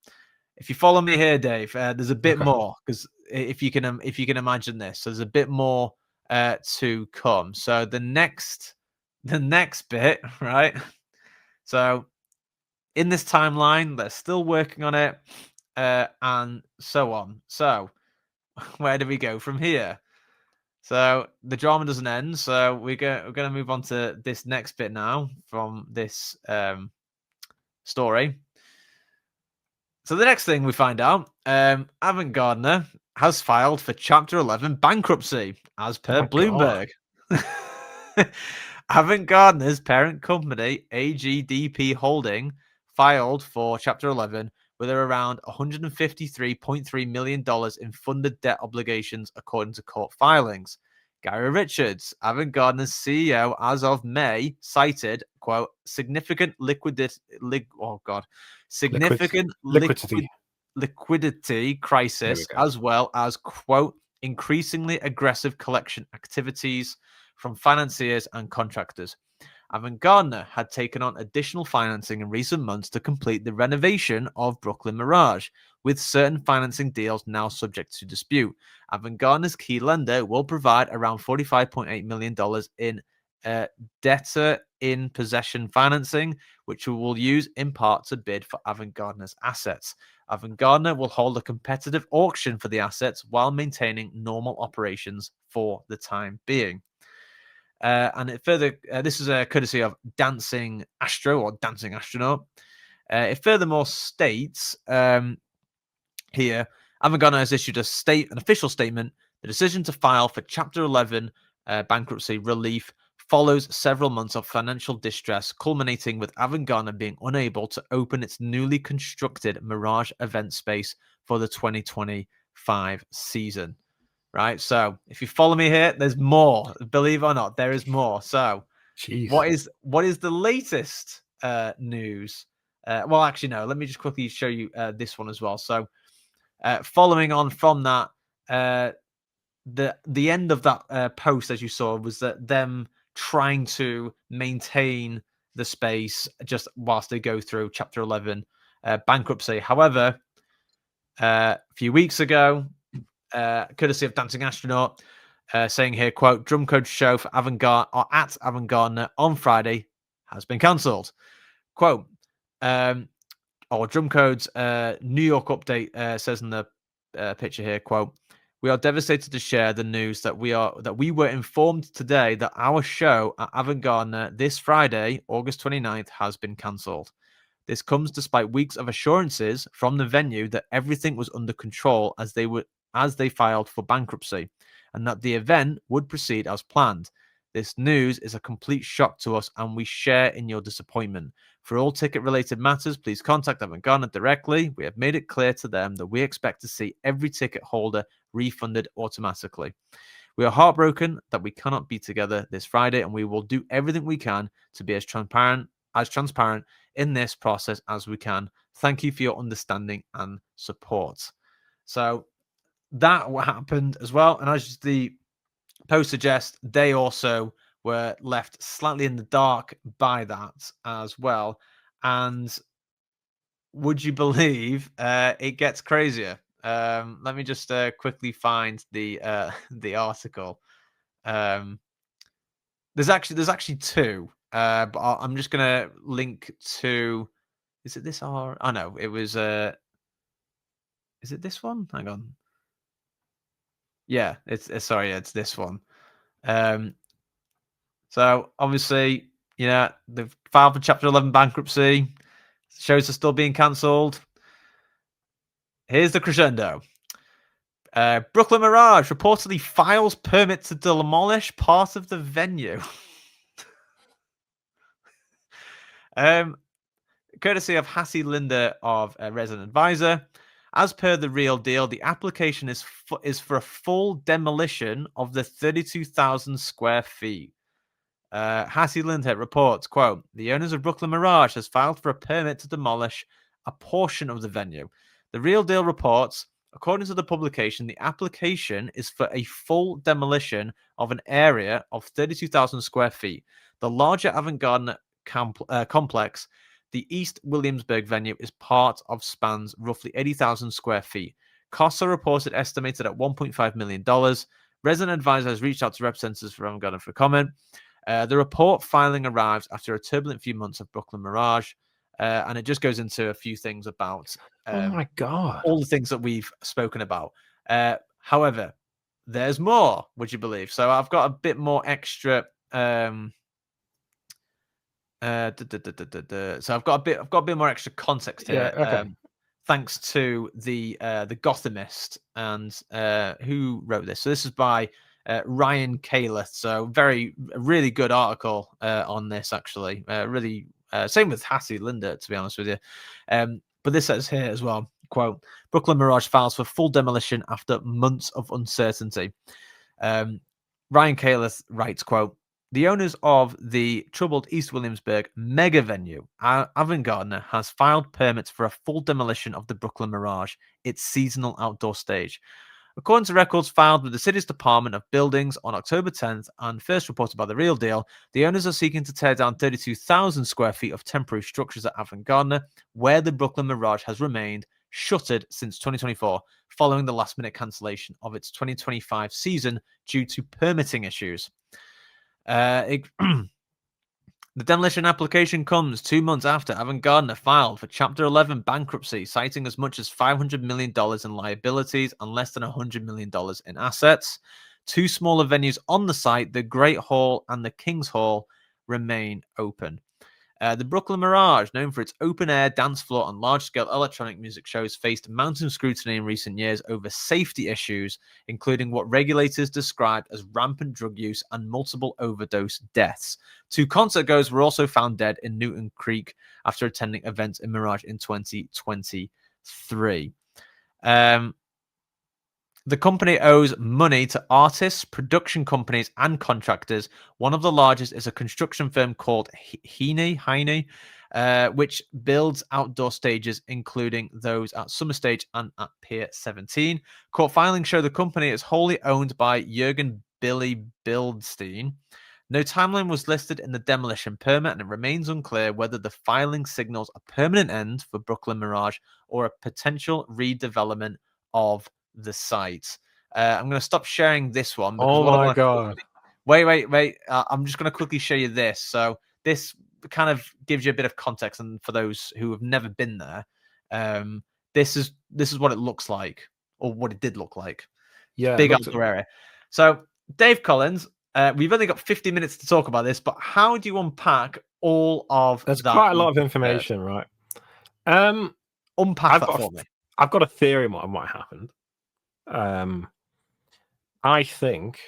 if you follow me here, Dave, there's a bit more, because if you can imagine this, there's a bit more to come. So the next bit, right? So in this timeline, they're still working on it, and so on. So where do we go from here? So the drama doesn't end. So we're going to move on to this next bit now from this story. So the next thing we find out, Avant Gardner has filed for Chapter 11 bankruptcy, as per Bloomberg. Avant Gardner's parent company, AGDP Holding, filed for Chapter 11 with around $153.3 million in funded debt obligations, according to court filings. Gary Richards, Avant Gardner's CEO as of May, cited, quote, significant liquidity crisis, as well as, quote, increasingly aggressive collection activities from financiers and contractors. Avant Gardner had taken on additional financing in recent months to complete the renovation of Brooklyn Mirage, with certain financing deals now subject to dispute. Avant Gardner's key lender will provide around $45.8 million in debtor-in-possession financing, which we will use in part to bid for Avant Gardner's assets. Avant Gardner will hold a competitive auction for the assets while maintaining normal operations for the time being. And it further, this is a courtesy of Dancing Astro or Dancing Astronaut. It furthermore states here, Avant Gardner has issued an official statement. The decision to file for Chapter 11 bankruptcy relief follows several months of financial distress, culminating with Avant Gardner being unable to open its newly constructed Mirage event space for the 2025 season. Right, so if you follow me here, there's more. Believe it or not, there is more. So, what is the latest news? Well, actually, no. Let me just quickly show you this one as well. So, following on from that, the end of that post, as you saw, was that them trying to maintain the space just whilst they go through Chapter 11 bankruptcy. However, a few weeks ago, courtesy of Dancing Astronaut, saying here, quote, Drumcode's show for at Avant Gardner on Friday has been cancelled. Quote, or Drumcode's New York update says in the picture here, quote, we are devastated to share the news that we were informed today that our show at Avant Gardner this Friday, August 29th, has been cancelled. This comes despite weeks of assurances from the venue that everything was under control as they filed for bankruptcy, and that the event would proceed as planned. This news is a complete shock to us, and we share in your disappointment. For all ticket-related matters, please contact Avant Garde directly. We have made it clear to them that we expect to see every ticket holder refunded automatically. We are heartbroken that we cannot be together this Friday, and we will do everything we can to be as transparent in this process as we can. Thank you for your understanding and support. So that what happened as well. And as the post suggests, they also were left slightly in the dark by that as well. And would you believe it gets crazier? Let me just quickly find the article. There's actually two, but I'm just gonna link to. Is it this? Oh no, it was. Is it this one? Hang on. Yeah, it's this one. So obviously, they've filed for Chapter 11 bankruptcy. Shows are still being cancelled. Here's the crescendo. Brooklyn Mirage reportedly files permit to demolish part of the venue. Courtesy of Hassie Linder of Resident Advisor. As per the Real Deal, the application is for a full demolition of the 32,000 square feet. Hassie Linder reports, quote, the owners of Brooklyn Mirage has filed for a permit to demolish a portion of the venue. The Real Deal reports, according to the publication, the application is for a full demolition of an area of 32,000 square feet. The larger Avant Garde complex, the East Williamsburg venue, is part of spans roughly 80,000 square feet. Costs are reported estimated at $1.5 million. Resident Advisor has reached out to representatives for Avant Garde for comment. The report filing arrives after a turbulent few months of Brooklyn Mirage, and it just goes into a few things about oh my God, all the things that we've spoken about. However, there's more, would you believe? So I've got a bit more extra. So I've got a bit more extra context here. Yeah, okay. Thanks to the Gothamist and who wrote this. So this is by Ryan Caleth. So really good article on this actually. Really same with Hassie Linder, to be honest with you. But this says here as well, quote, Brooklyn Mirage files for full demolition after months of uncertainty. Ryan Caleth writes, quote, the owners of the troubled East Williamsburg mega venue, Avant Garde, has filed permits for a full demolition of the Brooklyn Mirage, its seasonal outdoor stage. According to records filed with the city's Department of Buildings on October 10th and first reported by The Real Deal, the owners are seeking to tear down 32,000 square feet of temporary structures at Avant Garde, where the Brooklyn Mirage has remained shuttered since 2024, following the last-minute cancellation of its 2025 season due to permitting issues. The demolition application comes 2 months after Avant Garde filed for Chapter 11 bankruptcy, citing as much as $500 million in liabilities and less than $100 million in assets. Two smaller venues on the site, the Great Hall and the King's Hall, remain open. The Brooklyn Mirage, known for its open-air dance floor and large-scale electronic music shows, faced mounting scrutiny in recent years over safety issues, including what regulators described as rampant drug use and multiple overdose deaths. Two concertgoers were also found dead in Newton Creek after attending events in Mirage in 2023. The company owes money to artists, production companies, and contractors. One of the largest is a construction firm called Heine, which builds outdoor stages, including those at Summer Stage and at Pier 17. Court filings show the company is wholly owned by Jürgen Billy Bildstein. No timeline was listed in the demolition permit, and it remains unclear whether the filing signals a permanent end for Brooklyn Mirage or a potential redevelopment of the site. I'm going to stop sharing this one. Oh my God. Wait. I'm just going to quickly show you this. So this kind of gives you a bit of context, and for those who have never been there, this is what it looks like, or what it did look like. Yeah, big outdoor area. So Dave Collins, we've only got 50 minutes to talk about this, but how do you unpack all of There's that? quite a lot of information, right? Unpack that for me. I've got a theory on what happened. I think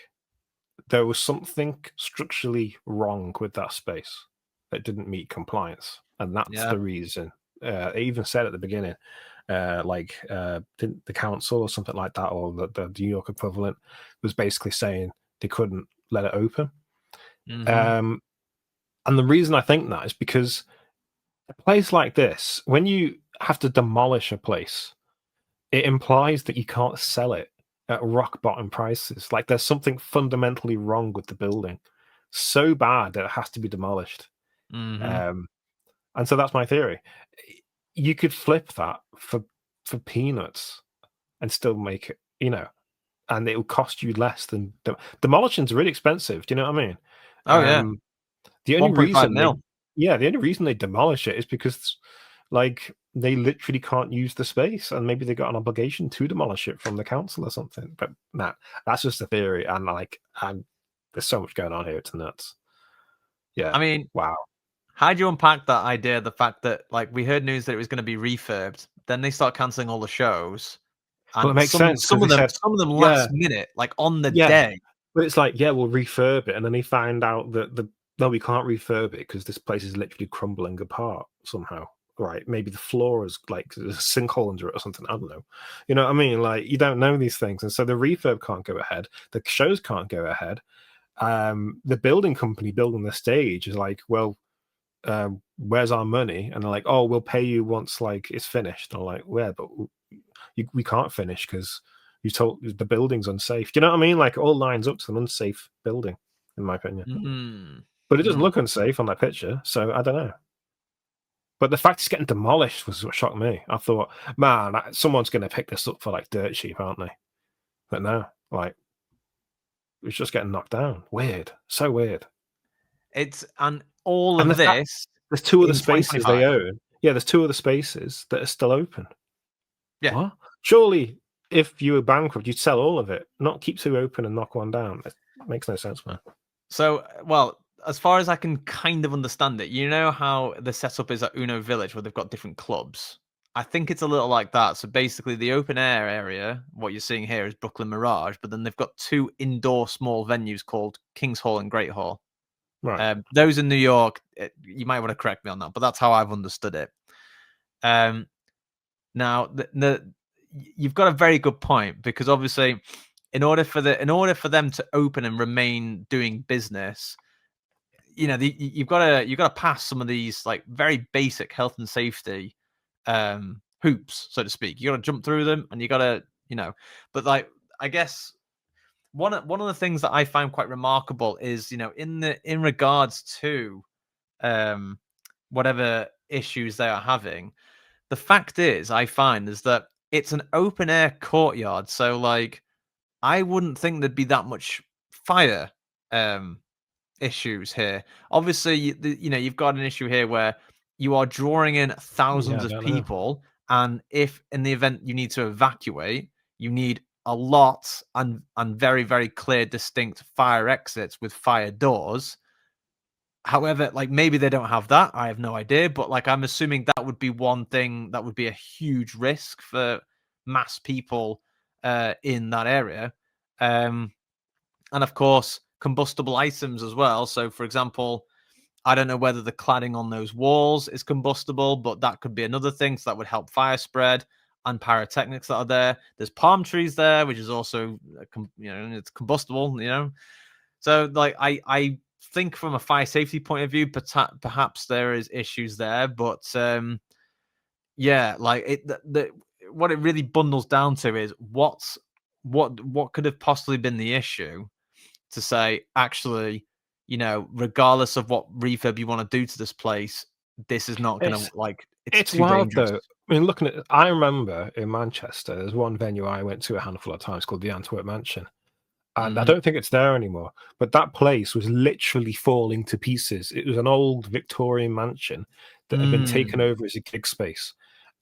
there was something structurally wrong with that space that didn't meet compliance, and that's the reason. It even said at the beginning, didn't the council or something like that, or the New York equivalent, was basically saying they couldn't let it open. And the reason I think that is because a place like this, when you have to demolish a place, it implies that you can't sell it at rock bottom prices. Like there's something fundamentally wrong with the building, so bad that it has to be demolished. And so that's my theory. You could flip that for peanuts and still make it, and it will cost you less than demolition's really expensive. Do you know what I mean? Oh yeah. The only 1.5 mil. the only reason they demolish it is because, like, they literally can't use the space, and maybe they got an obligation to demolish it from the council or something. But nah, that's just a theory, and there's so much going on here; it's nuts. Yeah, I mean, wow. How do you unpack that idea? The fact that, like, we heard news that it was going to be refurbed, then they start canceling all the shows, and well, it makes sense. Some of them last minute, like on the day. But it's like, we'll refurb it, and then they find out that no, we can't refurb it because this place is literally crumbling apart somehow. Right? Maybe the floor is like there's a sinkhole under it or something. I don't know. You know what I mean? Like, you don't know these things, and so the refurb can't go ahead. The shows can't go ahead. The building company building the stage is like, well, where's our money? And they're like, oh, we'll pay you once like it's finished. And I'm like, where? But we can't finish because you told the building's unsafe. Do you know what I mean? Like, it all lines up to an unsafe building, in my opinion. But it doesn't look unsafe on that picture, so I don't know. But the fact it's getting demolished was what shocked me. I thought, man, someone's going to pick this up for like dirt cheap, aren't they? But no, like, it's just getting knocked down. Weird, so weird. It's all of this. There's two other spaces they own. Yeah, there's two other spaces that are still open. Yeah. What? Surely, if you were bankrupt, you'd sell all of it, not keep two open and knock one down. It makes no sense, man. So, well, as far as I can kind of understand it, you know how the setup is at Uno Village, where they've got different clubs. I think it's a little like that. So basically, the open air area, what you're seeing here is Brooklyn Mirage, but then they've got two indoor small venues called King's Hall and Great Hall. Right. Those in New York, you might want to correct me on that, but that's how I've understood it. Now, you've got a very good point, because obviously, in order for them to open and remain doing business, you've got to pass some of these like very basic health and safety hoops, so to speak. You got to jump through them, and you got to, But like, I guess one of the things that I find quite remarkable is, in regards to whatever issues they are having, the fact is, I find, is that it's an open air courtyard. So like, I wouldn't think there'd be that much fire issues here. Obviously, you've got an issue here where you are drawing in thousands of people, and if in the event you need to evacuate, you need a lot and very, very clear, distinct fire exits with fire doors. However, like, maybe they don't have that. I have no idea, but like, I'm assuming that would be one thing that would be a huge risk for mass people in that area. And of course, combustible items as well. So, for example, I don't know whether the cladding on those walls is combustible, but that could be another thing. So that would help fire spread, and pyrotechnics that are there. There's palm trees there, which is also, it's combustible, So like, I think from a fire safety point of view, perhaps there is issues there, but yeah, like what it really bundles down to is what could have possibly been the issue to say, actually, regardless of what refurb you want to do to this place, this is not going to, like, it's too wild dangerous. though. I mean, looking at, I remember in Manchester, there's one venue I went to a handful of times called the Antwerp Mansion. And I don't think it's there anymore. But that place was literally falling to pieces. It was an old Victorian mansion that had been taken over as a gig space.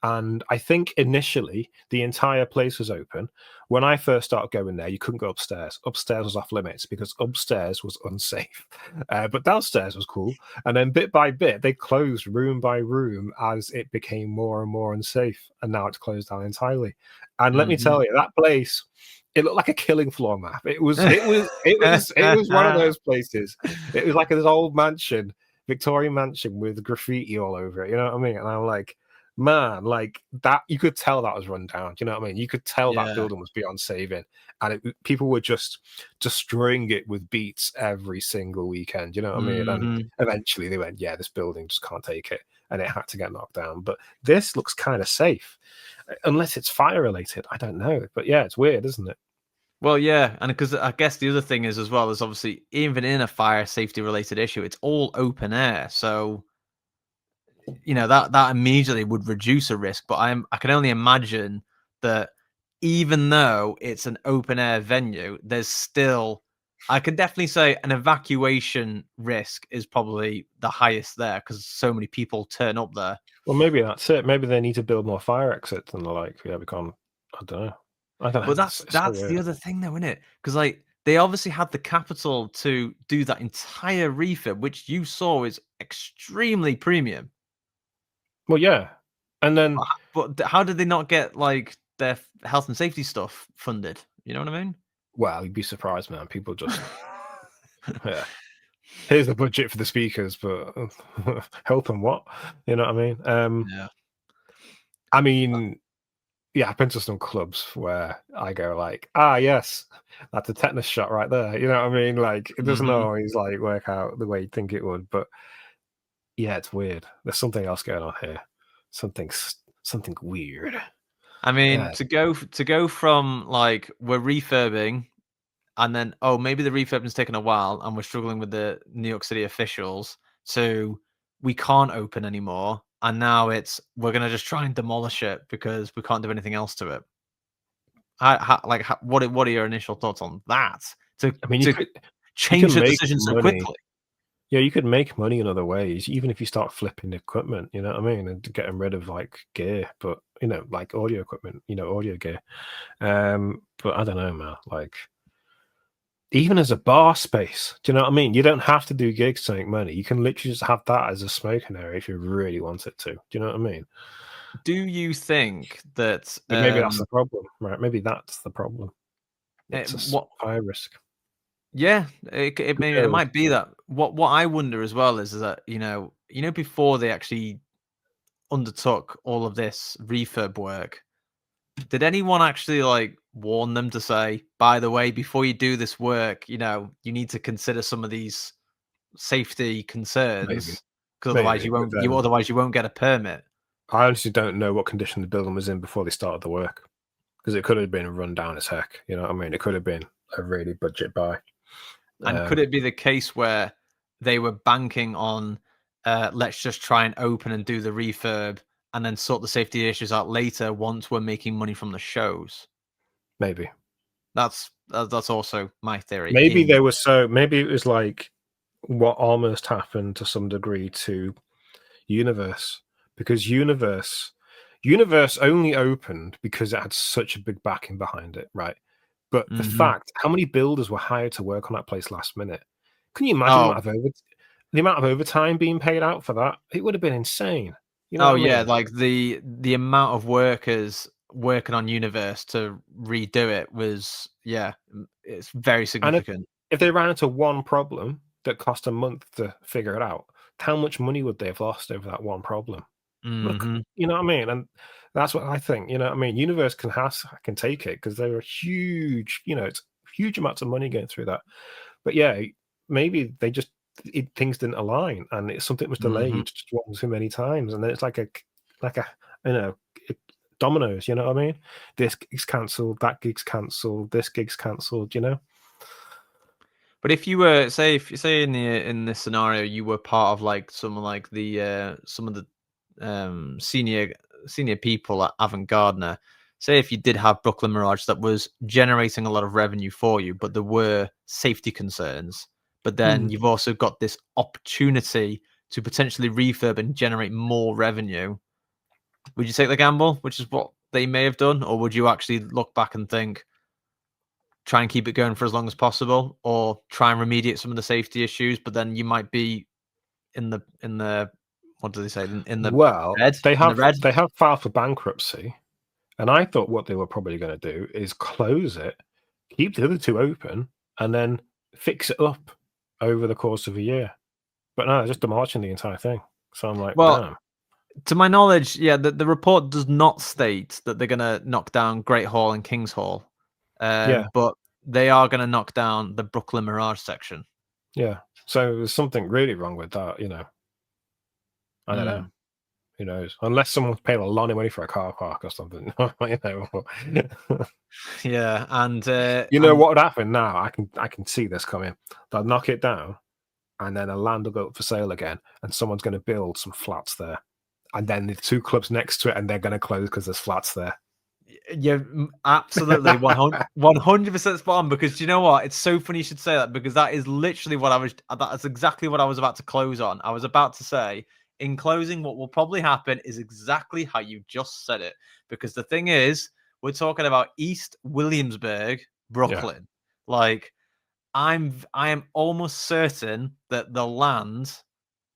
And I think initially the entire place was open. When I first started going there, you couldn't go upstairs. Upstairs was off limits because upstairs was unsafe. But downstairs was cool. And then bit by bit, they closed room by room as it became more and more unsafe. And now it's closed down entirely. And let me tell you, that place, it looked like a killing floor map. It was one of those places. It was like this old mansion, Victorian mansion with graffiti all over it. You know what I mean? And I'm like, man, like that, you could tell that was run down. Do you know what I mean? You could tell that building was beyond saving, and people were just destroying it with beats every single weekend. You know what I mean? And eventually they went, yeah, this building just can't take it, and it had to get knocked down. But this looks kind of safe, unless it's fire related. I don't know, but yeah, it's weird, isn't it? Well, yeah, and because I guess the other thing is as well is obviously even in a fire safety related issue, it's all open air, so you know that immediately would reduce a risk. But I can only imagine that even though it's an open air venue, there's still, I can definitely say an evacuation risk is probably the highest there because so many people turn up there. Well, maybe that's it. Maybe they need to build more fire exits and the like. Yeah, we can't. I don't know. But that's the other thing, though, isn't it? Because like they obviously had the capital to do that entire refurb, which you saw is extremely premium. Well, yeah, and then but how did they not get like their health and safety stuff funded? You know what I mean? Well, you'd be surprised, man. People just yeah. Here's the budget for the speakers, but help them what? You know what I mean? Yeah. I mean, yeah, I've been to some clubs where I go like, yes, that's a tetanus shot right there. You know what I mean? Like it doesn't always like work out the way you think it would, but yeah, it's weird. There's something else going on here. Something weird. I mean, to go from like we're refurbing, and then maybe the refurbing's taken a while, and we're struggling with the New York City officials, to we can't open anymore, and now we're gonna just try and demolish it because we can't do anything else to it. What are your initial thoughts on that? You could change the decision so quickly. Yeah, you could make money in other ways, even if you start flipping equipment, you know what I mean? And getting rid of like gear, but you know, like audio equipment, audio gear. But I don't know, man. Like even as a bar space, do you know what I mean? You don't have to do gigs to make money. You can literally just have that as a smoking area if you really want it to. Do you know what I mean? Do you think that maybe that's the problem, right? Maybe that's the problem. It's a high risk. Yeah, it might be that. What I wonder as well is that before they actually undertook all of this refurb work, did anyone actually like warn them to say, by the way, before you do this work, you need to consider some of these safety concerns because otherwise you won't get a permit. I honestly don't know what condition the building was in before they started the work, because it could have been run down as heck. You know what I mean? It could have been a really budget buy. And could it be the case where they were banking on, let's just try and open and do the refurb and then sort the safety issues out later once we're making money from the shows? Maybe. That's also my theory. Maybe maybe it was like what almost happened to some degree to Universe, because Universe only opened because it had such a big backing behind it, right? But the fact, how many builders were hired to work on that place last minute? Can you imagine the amount of overtime being paid out for that? It would have been insane. You know what I mean? Like the amount of workers working on Universe to redo it was, it's very significant. And if they ran into one problem that cost a month to figure it out, how much money would they have lost over that one problem? Look, you know what I mean? And that's what I think. You know what I mean? Universe can take it because they're a huge, it's huge amounts of money going through that. But yeah, maybe they just things didn't align, and it's something was delayed just one too many times, and then it's like a dominoes. You know what I mean? This gig's cancelled, that gig's cancelled, this gig's cancelled. But if you were say in this scenario you were part of like some of the senior people at Avant Gardner, say if you did have Brooklyn Mirage that was generating a lot of revenue for you, but there were safety concerns, but then you've also got this opportunity to potentially refurb and generate more revenue, Would you take the gamble, which is what they may have done, or would you actually look back and think, try and keep it going for as long as possible, or try and remediate some of the safety issues? But then you might be in the what do they say in the Well, red? they In the red? have filed for bankruptcy, and I thought what they were probably going to do is close it, keep the other two open, and then fix it up over the course of a year. But no, they're just demolishing the entire thing. So I'm like, Well, damn. to my knowledge, yeah, the report does not state that they're going to knock down Great Hall and King's Hall, Yeah. but they are going to knock down the Brooklyn Mirage section. Yeah. So there's something really wrong with that, you know. I don't know. Who knows? Unless someone's paid a lot of money for a car park or something. You know. Yeah, and you know what would happen now? I can see this coming. They'll knock it down, and then a land will go up for sale again, and someone's going to build some flats there, and then the two clubs next to it, and they're going to close because there's flats there. Yeah, absolutely, 100% spot on. Because you know what? It's so funny you should say that, because that is literally what I was. That's exactly what I was about to close on. I was about to say, in closing, what will probably happen is exactly how you just said it. Because the thing is, we're talking about East Williamsburg, Brooklyn. Yeah. Like, I am almost certain that the land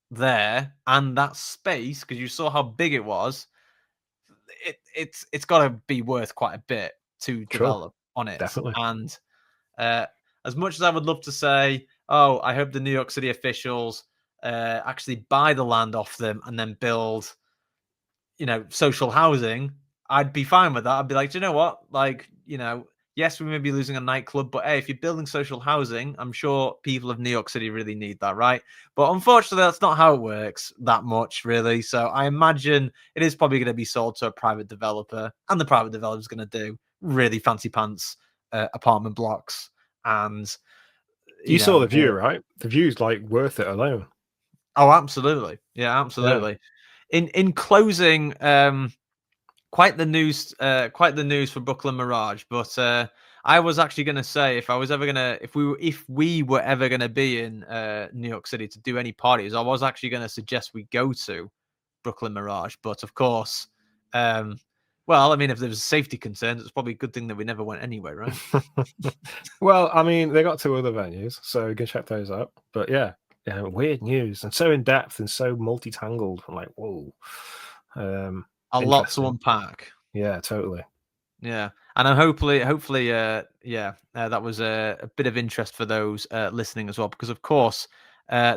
there and that space, because you saw how big it was, it's got to be worth quite a bit to develop on it. Definitely. And as much as I would love to say, oh, I hope the New York City officials actually buy the land off them and then build, you know, social housing, I'd be fine with that. I'd be like, do you know what? Like, you know, yes, we may be losing a nightclub, but hey, if you're building social housing, I'm sure people of New York City really need that, right? But unfortunately, that's not how it works that much, really. So I imagine it is probably going to be sold to a private developer, and the private developer is going to do really fancy pants apartment blocks. And you saw the view, right? The view's like worth it alone. Oh, absolutely. Yeah, absolutely. Yeah. In closing, quite the news for Brooklyn Mirage. But I was actually going to say, if we were ever going to be in New York City to do any parties, I was actually going to suggest we go to Brooklyn Mirage. But of course, well, I mean, if there was safety concerns, it's probably a good thing that we never went anywhere, right? Well, I mean, they got two other venues, so you can check those out. But yeah, weird news, and so in depth and so multi-tangled. I'm like, whoa. A lot to unpack. Yeah, totally. Yeah, and hopefully, that was a bit of interest for those listening as well, because of course,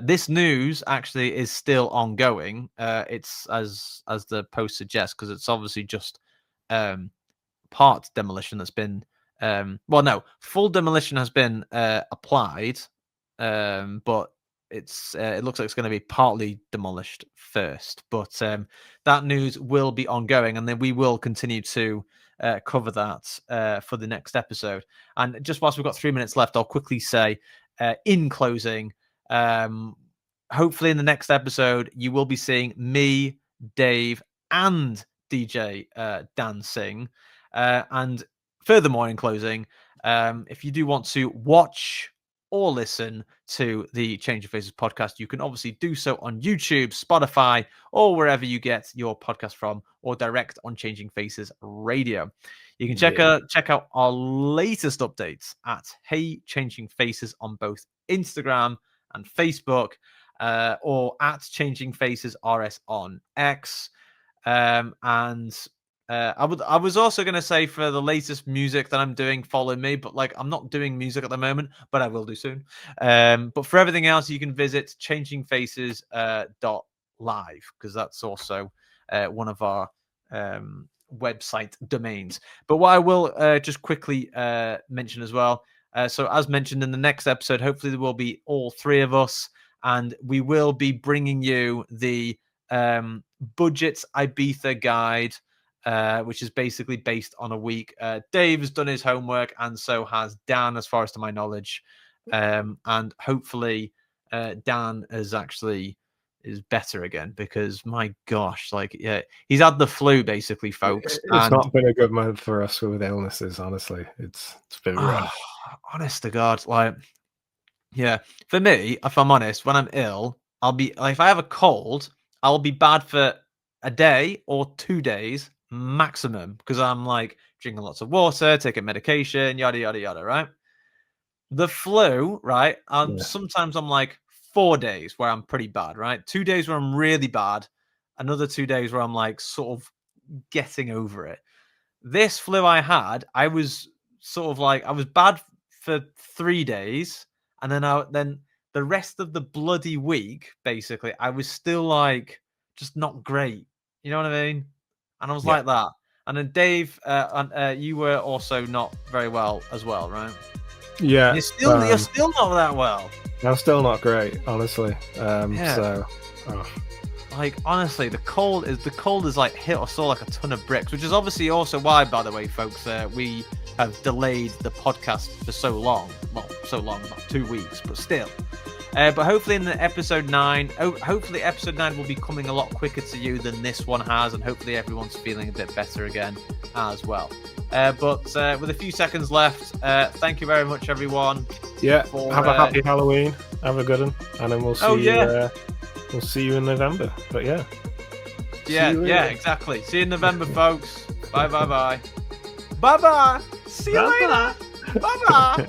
this news actually is still ongoing. It's as the post suggests, because it's obviously just part demolition that's been. Well, no, full demolition has been applied, but it looks like it's going to be partly demolished first. But that news will be ongoing, and then we will continue to cover that for the next episode. And just whilst we've got 3 minutes left, I'll quickly say, in closing, hopefully in the next episode you will be seeing me, Dave, and DJ Dan sing. And furthermore, in closing, if you do want to watch or listen to the Changing Faces podcast, you can obviously do so on YouTube, Spotify, or wherever you get your podcast from, or direct on Changing Faces Radio. You can check out our latest updates at Hey Changing Faces on both Instagram and Facebook, or at Changing Faces RS on X. I was also going to say, for the latest music that I'm doing, follow me, but like, I'm not doing music at the moment, but I will do soon. But for everything else, you can visit changingfaces.live, because that's also one of our website domains. But what I will just quickly mention as well, so as mentioned in the next episode, hopefully there will be all three of us, and we will be bringing you the budget Ibiza guide, which is basically based on a week. Dave has done his homework, and so has Dan, as far as to my knowledge. And hopefully Dan is better again, because my gosh, like, yeah, he's had the flu basically, folks. It's not been a good month for us with illnesses, honestly. It's been rough. Honest to God, like, yeah, for me, if I'm honest, when I'm ill, I'll be like, if I have a cold, I'll be bad for a day or 2 days maximum because I'm like drinking lots of water, taking medication, yada yada yada, right? The flu, right? Sometimes I'm like 4 days where I'm pretty bad, right? 2 days where I'm really bad, another 2 days where I'm like sort of getting over it. This flu I had, I was sort of like I was bad for 3 days, and then the rest of the bloody week, basically, I was still like just not great. You know what I mean? And I was like that. And then Dave, you were also not very well as well, right? Yeah. You're still not that well. I'm still not great, honestly. Like honestly, the cold is like hit us all like a ton of bricks, which is obviously also why, by the way, folks, we have delayed the podcast for so long. Well, so long, about 2 weeks, but still. But hopefully in the episode 9, hopefully episode 9 will be coming a lot quicker to you than this one has, and hopefully everyone's feeling a bit better again as well. But with a few seconds left, thank you very much, everyone. Yeah, have a happy Halloween. Have a good one, and then we'll see. We'll see you in November. But yeah, exactly. See you in November, folks. Bye. See you later. Bye.